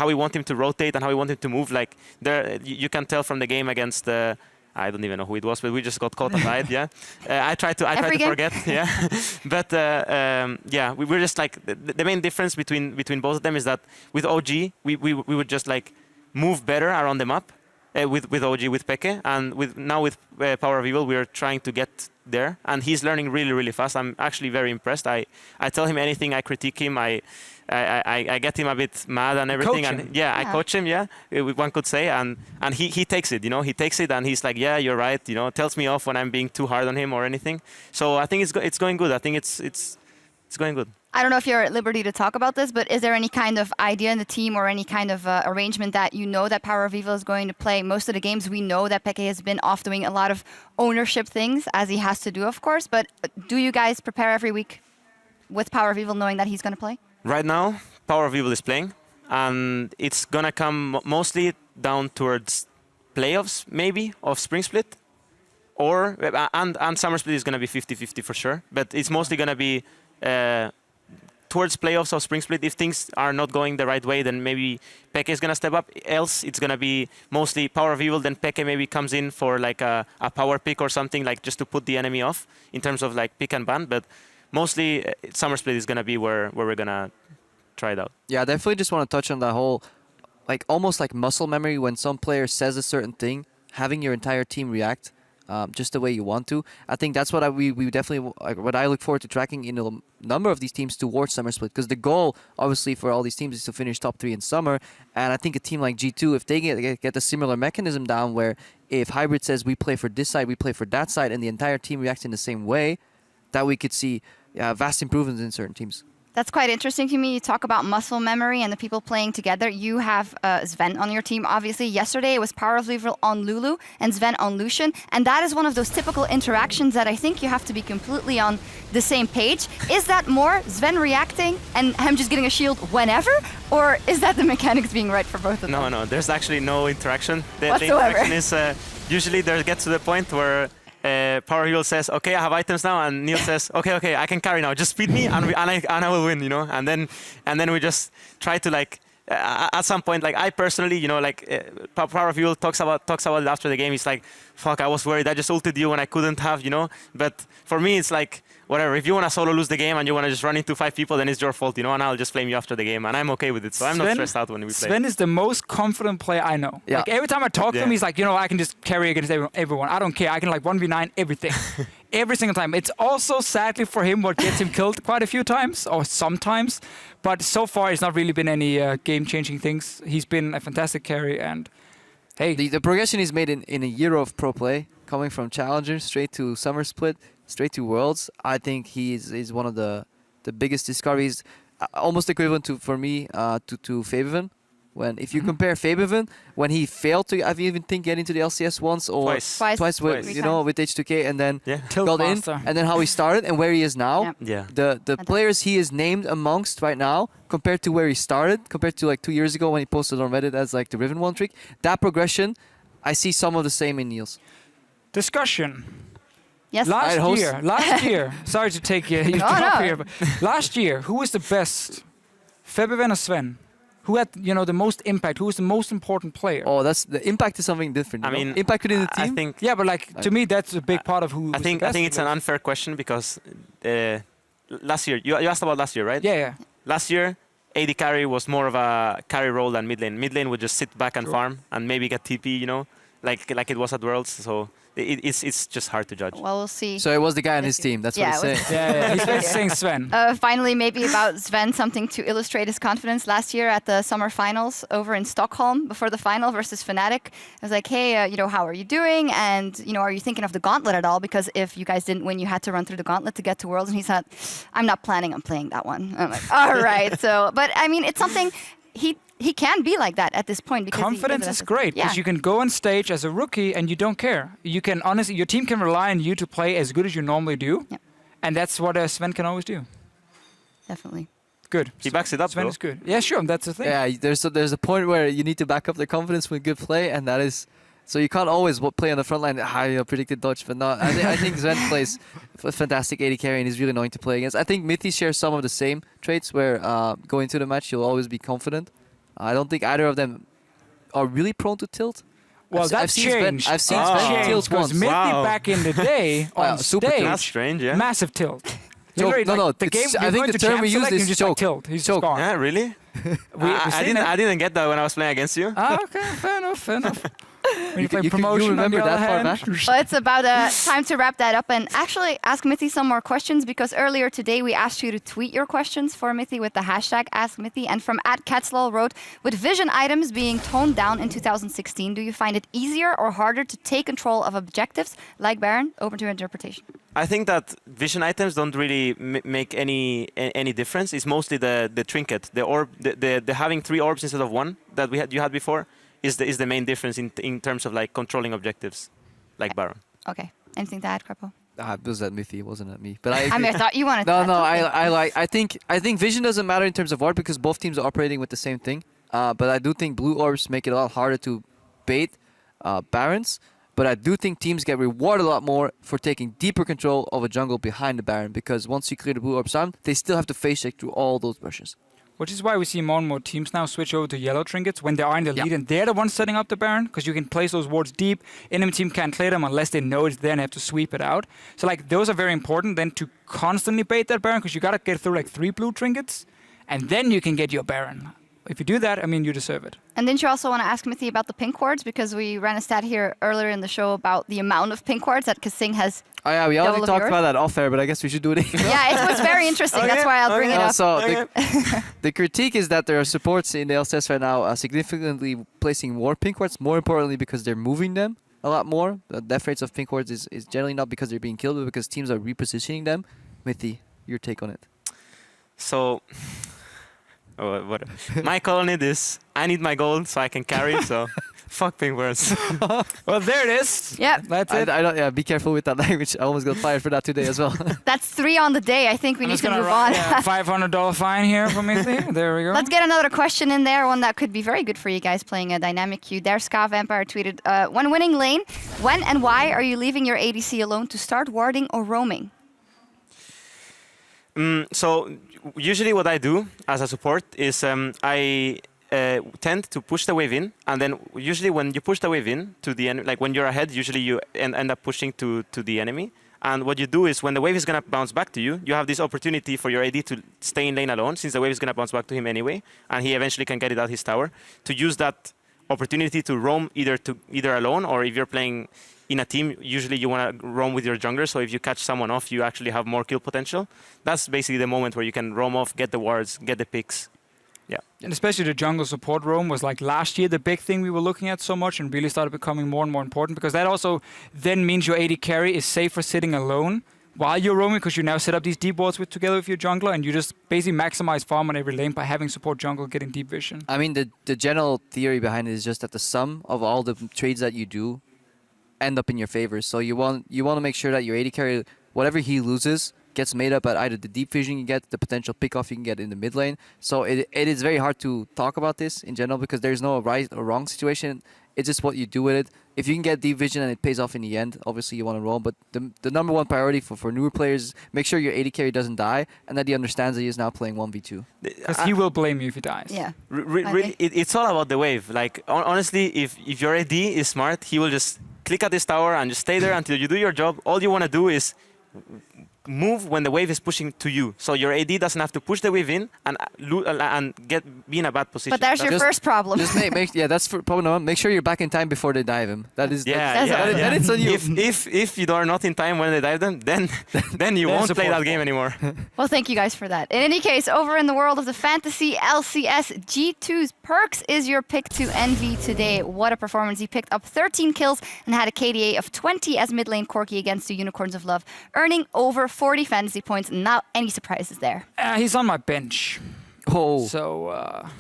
we want him to rotate and how we want him to move. Like you can tell from the game against I don't even know who it was, but we just got caught aside. Yeah, I tried to forget. Yeah, but yeah, we were just like the main difference between both of them is that with OG we would just like move better around the map. With OG, with Peke, and now with Power of Evil, we are trying to get there, and he's learning really fast. I'm actually very impressed. I tell him anything, I critique him, I get him a bit mad and everything, and I coach him. Yeah, one could say, and he takes it. You know, he takes it, and he's like, yeah, you're right. You know, tells me off when I'm being too hard on him or anything. So I think it's going good. I think it's going good. I don't know if you're at liberty to talk about this, but is there any kind of idea in the team or any kind of arrangement that you know that Power of Evil is going to play most of the games? We know that Peke has been off doing a lot of ownership things, as he has to do, of course, but do you guys prepare every week with Power of Evil knowing that he's going to play? Right now, Power of Evil is playing, and it's going to come mostly down towards playoffs, maybe, of Spring Split, and Summer Split is going to be 50-50 for sure, but it's mostly going to be towards playoffs of Spring Split. If things are not going the right way, then maybe Peke is going to step up. Else, it's going to be mostly Power of Evil, then Peke maybe comes in for like a power pick or something, like just to put the enemy off in terms of like pick and ban. But mostly Summer Split is going to be where we're going to try it out. Yeah, I definitely just want to touch on that whole, like almost like muscle memory when some player says a certain thing, having your entire team react just the way you want to. I think that's what we definitely, what I look forward to tracking in a number of these teams towards Summer Split, because the goal obviously for all these teams is to finish top 3 in Summer. And I think a team like G2, if they get a similar mechanism down where if Hybrid says we play for this side, we play for that side, and the entire team reacts in the same way, that we could see vast improvements in certain teams. That's quite interesting to me. You talk about muscle memory and the people playing together. You have Sven on your team, obviously. Yesterday, it was Power of Evil on Lulu and Sven on Lucian. And that is one of those typical interactions that I think you have to be completely on the same page. Is that more Sven reacting and him just getting a shield whenever? Or is that the mechanics being right for both of them? No, there's actually no interaction. The Whatsoever. interaction is usually there gets to the point where Power Hero says, okay, I have items now, and Neil says, okay, I can carry now. Just speed me, and I will win, you know. And then we just try to like, at some point, like I personally, you know, like Power Hero talks about it after the game. He's like, fuck, I was worried. I just ulted you when I couldn't have, you know. But for me, it's like, whatever. If you want to solo lose the game and you want to just run into 5 people, then it's your fault, and I'll just flame you after the game, and I'm okay with it. So I'm not stressed out when we play. Sven is the most confident player I know. Yeah. Like every time I talk to him, he's like, I can just carry against everyone. I don't care. I can like 1v9 everything. Every single time. It's also sadly for him what gets him killed quite a few times, or sometimes. But so far, it's not really been any game-changing things. He's been a fantastic carry, and hey. The progression he's made in a year of pro play, coming from Challenger straight to Summer Split, straight to Worlds, I think he is one of the biggest discoveries, almost equivalent to, for me, to Fabian. If you compare Fabian, when he failed to, I even think, get into the LCS once or twice with H2K, and then got in, and then how he started and where he is now. The players he is named amongst right now, compared to where he started, compared to like 2 years ago when he posted on Reddit as like the Riven one trick, that progression, I see some of the same in Niels. Discussion. Yes. Last year. Sorry to take you off here, but last year, who was the best? Fabian or Sven? Who had the most impact? Who was the most important player? Oh, the impact is something different. I mean, impact within the team. I think. Yeah, but like to me, that's a big part of who. I think it's an unfair question because last year you asked about last year, right? Yeah. Last year, AD carry was more of a carry role than mid lane. Mid lane would just sit back and farm and maybe get TP, like it was at Worlds. So it's just hard to judge. Well, we'll see. So it was the guy on his team. That's what he's saying. Yeah, he's saying Sven. Finally, maybe about Sven, something to illustrate his confidence. Last year at the summer finals over in Stockholm, before the final versus Fnatic, I was like, hey, how are you doing? And are you thinking of the gauntlet at all? Because if you guys didn't win, you had to run through the gauntlet to get to Worlds. And he said, I'm not planning on playing that one. I'm like, all right. So, but I mean, it's something he can be like that at this point. Because confidence is great because you can go on stage as a rookie and you don't care. You can honestly, your team can rely on you to play as good as you normally do, and that's what Sven can always do. Definitely. Good. He backs it up. Sven is good. Yeah, sure. That's the thing. Yeah, there's a point where you need to back up the confidence with good play, and that is. So you can't always play on the front line, predicted dodge, but no. I think Sven plays a fantastic AD carry and he's really annoying to play against. I think Mithy shares some of the same traits where going into the match, you'll always be confident. I don't think either of them are really prone to tilt. Well, that's changed. I've seen Sven tilt once. Mithy back in the day on stage, that's strange, massive tilt. No, the game, I think the term we use is just choke. Like tilt. He's just gone. Yeah, really? I didn't get that when I was playing against you. Okay, fair enough. When you play promotion, you remember that far back? Well, it's about time to wrap that up and actually ask Mithy some more questions, because earlier today we asked you to tweet your questions for Mithy with the hashtag AskMithy, and from @Catslall wrote, with vision items being toned down in 2016, do you find it easier or harder to take control of objectives like Baron? Open to interpretation. I think that vision items don't really make any difference. It's mostly the trinket, the orb, the having 3 orbs instead of 1 that you had before is the main difference in terms of like controlling objectives, like Baron. Okay. Anything to add, Crepo? It was at Mithy, it wasn't at me. But I thought you wanted to. No. I think vision doesn't matter in terms of orb because both teams are operating with the same thing. But I do think blue orbs make it a lot harder to bait Barons. But I do think teams get rewarded a lot more for taking deeper control of a jungle behind the Baron, because once you clear the blue orb sound, they still have to face check through all those brushes. Which is why we see more and more teams now switch over to yellow trinkets when they are in the lead, and they're the ones setting up the Baron, because you can place those wards deep. Enemy team can't clear them unless they know it's there and have to sweep it out. So like those are very important then to constantly bait that Baron, because you gotta get through like 3 blue trinkets, and then you can get your Baron. If you do that, I mean, you deserve it. And didn't you also want to ask Mithy about the pink wards? Because we ran a stat here earlier in the show about the amount of pink wards that Kasing has. Oh yeah, we already talked about that off air, but I guess we should do it again. Yeah, it was very interesting. That's why I'll bring it up. So the critique is that there are supports in the LCS right now significantly placing more pink wards, more importantly because they're moving them a lot more. The death rates of pink wards is generally not because they're being killed, but because teams are repositioning them. Mithy, your take on it? So... what? My call on it is I need my gold so I can carry, so fuck pink words. Well, there it is. Yep. That's it. I don't, be careful with that language. I almost got fired for that today as well. That's 3 on the day. I think we need to move on. Yeah, $500 fine here for me. There we go. Let's get another question in there, one that could be very good for you guys playing a dynamic queue. There, Ska Vampire tweeted, when winning lane, when and why are you leaving your ADC alone to start warding or roaming? So usually what I do as a support is I tend to push the wave in, and then usually when you push the wave in to the enemy, like when you're ahead, usually you end up pushing to the enemy, And what you do is when the wave is going to bounce back to you, you have this opportunity for your AD to stay in lane alone, since the wave is going to bounce back to him anyway, and he eventually can get it out his tower, to use that opportunity to roam either alone, or if you're playing in a team, usually you want to roam with your jungler, so if you catch someone off, you actually have more kill potential. That's basically the moment where you can roam off, get the wards, get the picks. Yeah. And especially the jungle support roam was like last year the big thing we were looking at so much, and really started becoming more and more important, because that also then means your AD carry is safer sitting alone while you're roaming, because you now set up these deep wards together with your jungler, and you just basically maximize farm on every lane by having support jungle getting deep vision. I mean, the general theory behind it is just that the sum of all the trades that you do end up in your favor. So you want to make sure that your AD carry, whatever he loses, gets made up at either the deep vision you get, the potential pick-off you can get in the mid lane. So it is very hard to talk about this in general, because there's no right or wrong situation. It's just what you do with it. If you can get deep vision and it pays off in the end, obviously you want to roll. But the number one priority for newer players is make sure your AD carry doesn't die, and that he understands that he is now playing 1v2. Because he will blame you if he dies. Yeah. Really, it's all about the wave. Like, honestly, if your AD is smart, he will just click at this tower and just stay there until you do your job. All you want to do is move when the wave is pushing to you, so your AD doesn't have to push the wave in and be in a bad position. But there's your first problem. Just that's problem number one. Make sure you're back in time before they dive him. That is then it's on you. If you are not in time when they dive them, then you won't play that game anymore. Well, thank you guys for that. In any case, over in the world of the fantasy LCS, G2's Perks is your pick to envy today. What a performance. He picked up 13 kills and had a KDA of 20 as mid lane Corki against the Unicorns of Love, earning over 40 fantasy points. Not any surprises there. He's on my bench. Oh. So,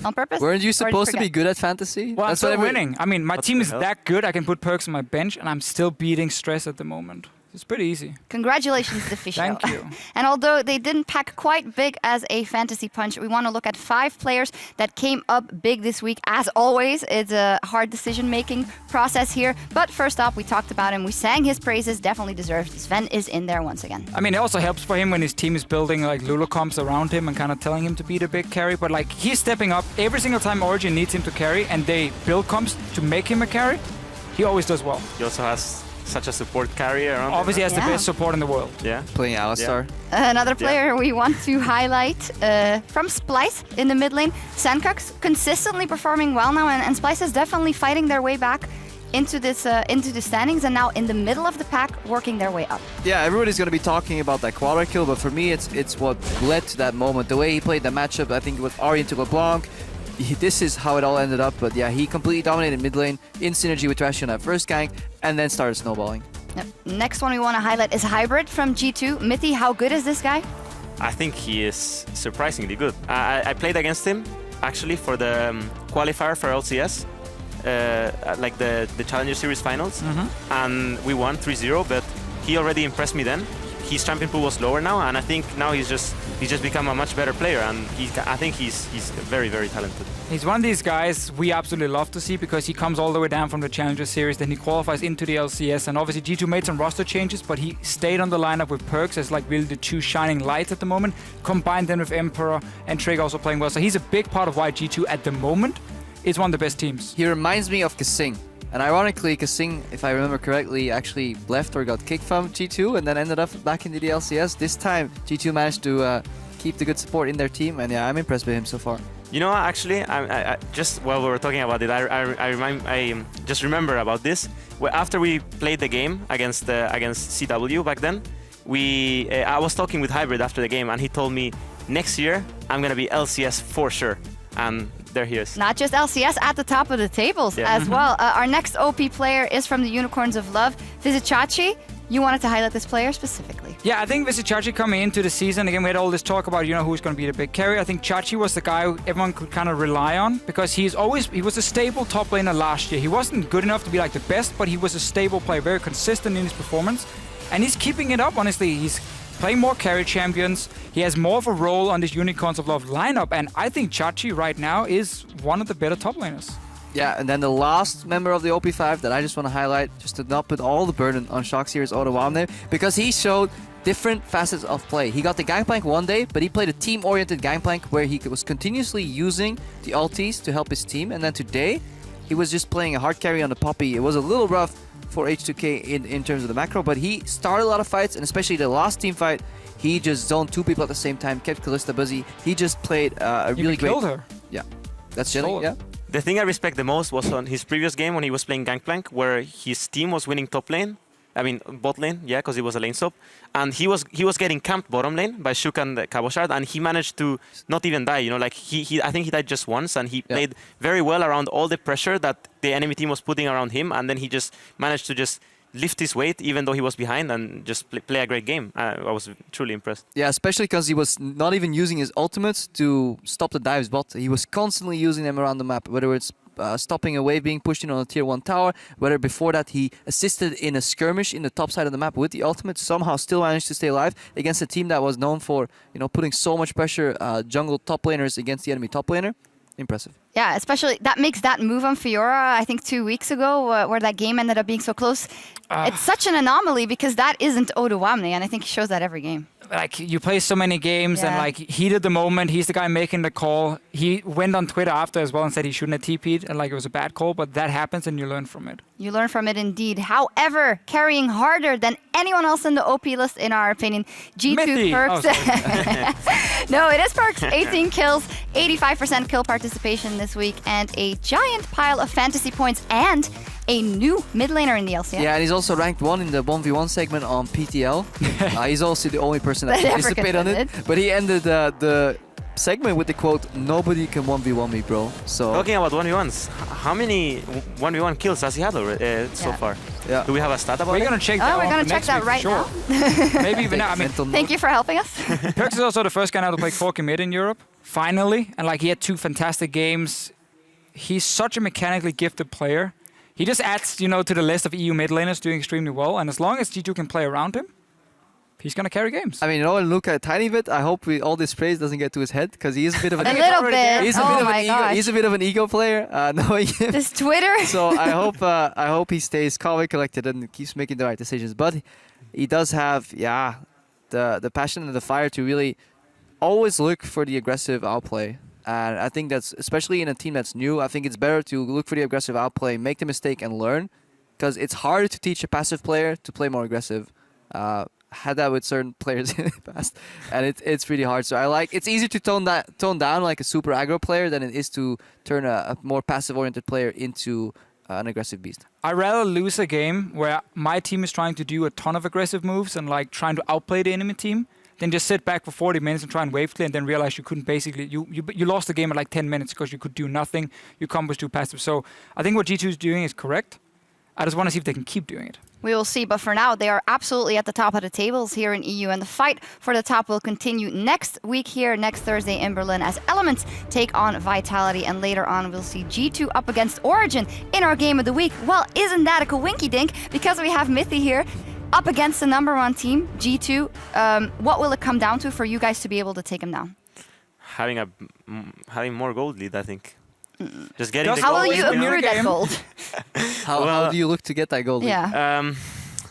on purpose? Weren't you supposed to be good at fantasy? Well, I'm still winning. I mean, my team is that good, I can put Perks on my bench, and I'm still beating Stress at the moment. It's pretty easy. Congratulations, Deficio. Thank you. And although they didn't pack quite big as a fantasy punch, we want to look at 5 players that came up big this week. As always, it's a hard decision-making process here. But first off, we talked about him. We sang his praises. Definitely deserved. Sven is in there once again. I mean, it also helps for him when his team is building like Lulu comps around him and kind of telling him to be the big carry. But like, he's stepping up every single time Origin needs him to carry, and they build comps to make him a carry. He always does well. He also has such a support carrier around. Obviously has the best support in the world. Yeah. Playing Alistar. Another player we want to highlight from Splyce in the mid lane. Sandcucks consistently performing well now, and Splyce is definitely fighting their way back into the standings, and now in the middle of the pack, working their way up. Yeah, everybody's going to be talking about that quadra kill, but for me, it's what led to that moment. The way he played the matchup, I think it was Ari into LeBlanc. This is how it all ended up, but yeah, he completely dominated mid lane in synergy with Trashy on that first gank, and then started snowballing. Yep. Next one we want to highlight is Hybrid from G2. Mithy, how good is this guy? I think he is surprisingly good. I played against him, actually, for the qualifier for LCS, like the Challenger Series finals, and we won 3-0, but he already impressed me then. His champion pool was lower now, and I think now he's just become a much better player, and I think he's very, very talented. He's one of these guys we absolutely love to see, because he comes all the way down from the Challenger Series, then he qualifies into the LCS, and obviously G2 made some roster changes, but he stayed on the lineup with Perks as like really the two shining lights at the moment, combined them with Emperor and Trig also playing well, so he's a big part of why G2 at the moment is one of the best teams. He reminds me of Kasing. And ironically, Kasing, if I remember correctly, actually left or got kicked from G2 and then ended up back into the LCS. This time, G2 managed to keep the good support in their team, and yeah, I'm impressed with him so far. You know, actually, I just while we were talking about it, I just remember about this. After we played the game against CW back then, I was talking with Hybrid after the game, and he told me next year I'm gonna be LCS for sure, and there he is. Not just LCS, at the top of the tables as well. Our next OP player is from the Unicorns of Love, Vizicachi. You wanted to highlight this player specifically. Yeah, I think Vizicachi coming into the season, again, we had all this talk about, who's going to be the big carry. I think Chachi was the guy who everyone could kind of rely on, because he was a stable top laner last year. He wasn't good enough to be like the best, but he was a stable player, very consistent in his performance. And he's keeping it up, honestly. He's playing more carry champions. He has more of a role on this Unicorns of Love lineup, and I think Chachi right now is one of the better top laners. Yeah, and then the last member of the OP5 that I just want to highlight, just to not put all the burden on Shock Series Otawamne, because he showed different facets of play. He got the gangplank one day, but he played a team-oriented gangplank where he was continuously using the ultis to help his team, and then today, he was just playing a hard carry on the Poppy. It was a little rough, for H2K in terms of the macro, but he started a lot of fights, and especially the last team fight, he just zoned 2 people at the same time, kept Kalista busy. He just played a really great... killed her. Yeah, that's chilling, yeah. The thing I respect the most was on his previous game when he was playing Gangplank, where his team was winning top lane. I mean, bot lane, yeah, because he was a lane stop. And he was getting camped bottom lane by Shook and Cabochard, and he managed to not even die, you know, like I think he died just once, and he played very well around all the pressure that the enemy team was putting around him, and then he just managed to just lift his weight even though he was behind and just play a great game. I was truly impressed. Yeah, especially because he was not even using his ultimates to stop the dives bot. He was constantly using them around the map, whether it's stopping a wave being pushed in on a tier 1 tower, whether before that he assisted in a skirmish in the top side of the map with the ultimate, somehow still managed to stay alive against a team that was known for, you know, putting so much pressure jungle top laners against the enemy top laner. Impressive. Yeah, especially that makes that move on Fiora, I think 2 weeks ago, where that game ended up being so close. It's such an anomaly because that isn't Oduwamne, and I think he shows that every game. Like, you play so many games and like heat of the moment, he's the guy making the call. He went on Twitter after as well and said he shouldn't have TP'd and like it was a bad call, but that happens and you learn from it. You learn from it indeed. However, carrying harder than anyone else in the OP list, in our opinion, G2 Perks. No, it is Perks. 18 kills, 85% kill participation this week, and a giant pile of fantasy points and a new mid laner in the LCS. Yeah, and he's also ranked 1 in the 1v1 segment on PTL. He's also the only person that participated on it. But he ended the segment with the quote, "Nobody can 1v1 me, bro." So talking about 1v1s, how many 1v1 kills has he had already, so far? Yeah. Do we have a stat about it? We're going to check that. We're going to check that right now. Maybe even now. I mean, thank you for helping us. Perks is also the first guy now to play 4K mid in Europe, finally. And like he had 2 fantastic games. He's such a mechanically gifted player. He just adds, you know, to the list of EU mid laners doing extremely well. And as long as G2 can play around him, he's going to carry games. I mean, you know, look at a tiny bit. I hope all this praise doesn't get to his head because he is a bit of an little bit. He's a bit of an ego player. Knowing him. This Twitter. So I hope he stays calm and collected and keeps making the right decisions. But he does have, the passion and the fire to really always look for the aggressive outplay. And I think that's, especially in a team that's new, I think it's better to look for the aggressive outplay, make the mistake and learn. Because it's harder to teach a passive player to play more aggressive. Had that with certain players in the past. And it's really hard. So it's easier to tone down like a super aggro player than it is to turn a more passive-oriented player into an aggressive beast. I'd rather lose a game where my team is trying to do a ton of aggressive moves and like trying to outplay the enemy team, then just sit back for 40 minutes and try and wave clear and then realize you couldn't basically... You lost the game at like 10 minutes because you could do nothing. Your combo was too passive. So I think what G2 is doing is correct. I just want to see if they can keep doing it. We will see, but for now, they are absolutely at the top of the tables here in EU, and the fight for the top will continue next week here, next Thursday in Berlin, as Elements take on Vitality, and later on we'll see G2 up against Origin in our game of the week. Well, isn't that a coinky-dink? Because we have Mithy here, up against the #1 team, G2. What will it come down to for you guys to be able to take him down? Having more gold lead, I think. Just getting the how gold. Will you accrue that gold? How do you look to get that gold lead? Yeah.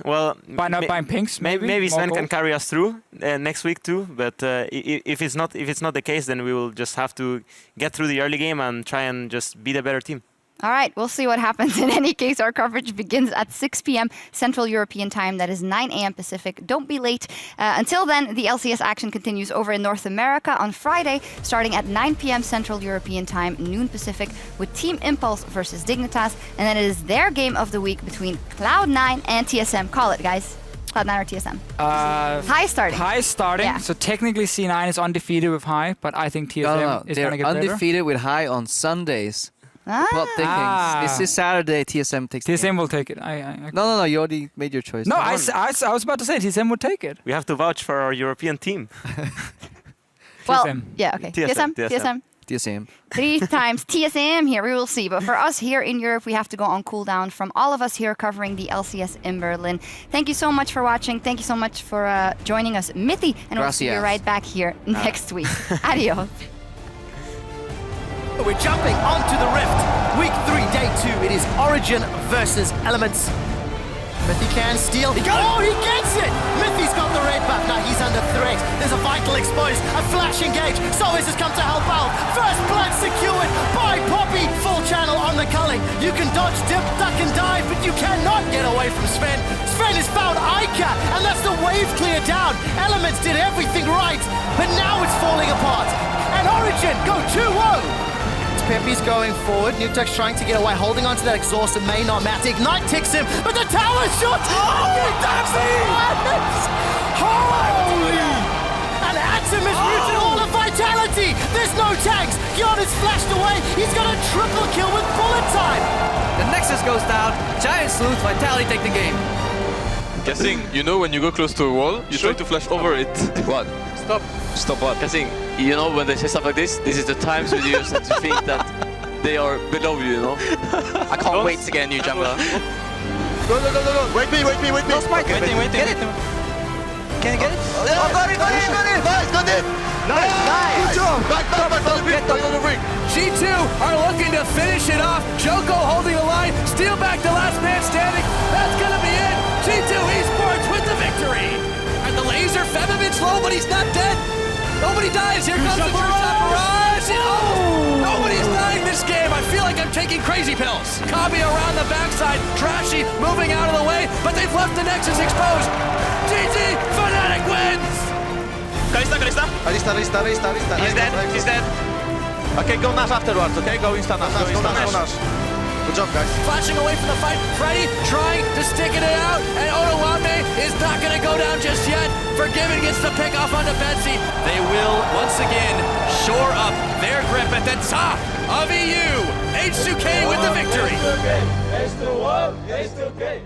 Well, by not buying pinks, maybe Sven can carry us through next week too. But if it's not the case, then we will just have to get through the early game and try and just be the better team. All right, we'll see what happens. In any case, our coverage begins at 6 p.m. Central European Time. That is 9 a.m. Pacific. Don't be late. Until then, the LCS action continues over in North America on Friday, starting at 9 p.m. Central European Time, noon Pacific, with Team Impulse versus Dignitas. And then it is their game of the week between Cloud9 and TSM. Call it, guys. Cloud9 or TSM? High starting. High starting. Yeah. So technically C9 is undefeated with High, but I think TSM is going to get better. They're undefeated with High on Sundays. Plot thickings. This is Saturday. TSM takes it. TSM will take it. No. You already made your choice. No, I was about to say TSM would take it. We have to vouch for our European team. Well, TSM. Yeah, okay. TSM. 3 times TSM here. We will see. But for us here in Europe, we have to go on cooldown. From all of us here covering the LCS in Berlin. Thank you so much for watching. Thank you so much for joining us, Mithy. And we'll see you right back here next week. Adios. We're jumping onto the Rift. Week 3, day 2. It is Origin versus Elements. Mithy can steal. He gets it! Mithy's got the red buff. Now he's under threat. There's a Vital exposed. A flash engage. Solis has come to help out. First blood secured by Poppy. Full channel on the culling. You can dodge, dip, duck and dive, but you cannot get away away from Sven. Sven has found Ica, and that's the wave clear down. Elements did everything right, but now it's falling apart. And Origin go 2-0. Pepe's going forward. Nutek's trying to get away, holding onto that exhaust and may not matter. Ignite ticks him, but the tower shot! Holy! And Atom is muted all of Vitality! There's no tags! Yon is flashed away! He's got a triple kill with bullet time! The Nexus goes down, Giant salute, Vitality take the game. Guessing, you know when you go close to a wall, you try to flash over it. What? Stop. Stop what? Guessing, you know when they say stuff like this is the times when you start to think that they are below you, you know? I can't wait to get a new jungler. Go. Wait me. No spike. Waiting. Get it. Can you get it? Oh, got it. Nice, got it. Nice. Good job. Back on the ring. G2 are looking to finish it off. Joko holding the line. Steal back the last man standing. That's going to be it. G2 Esports with the victory. And the laser, Femovich low, but he's not dead. Nobody dies. Here comes the true shot barrage. Nobody's dying this game. I feel like I'm taking crazy pills. Kabi around the backside. Trashy moving out of the way, but they've left the Nexus exposed. GG, Fnatic wins. Kalista. He's dead. Okay, go Nash afterwards, okay? Go insta Nash. Good job, guys. Flashing away from the fight. Freddy trying to stick it out, and Otoame is not going to go down just yet. Forgiven gets the pick off onto Betsy. They will once again shore up their grip at the top of EU. H2K with the victory. H2K.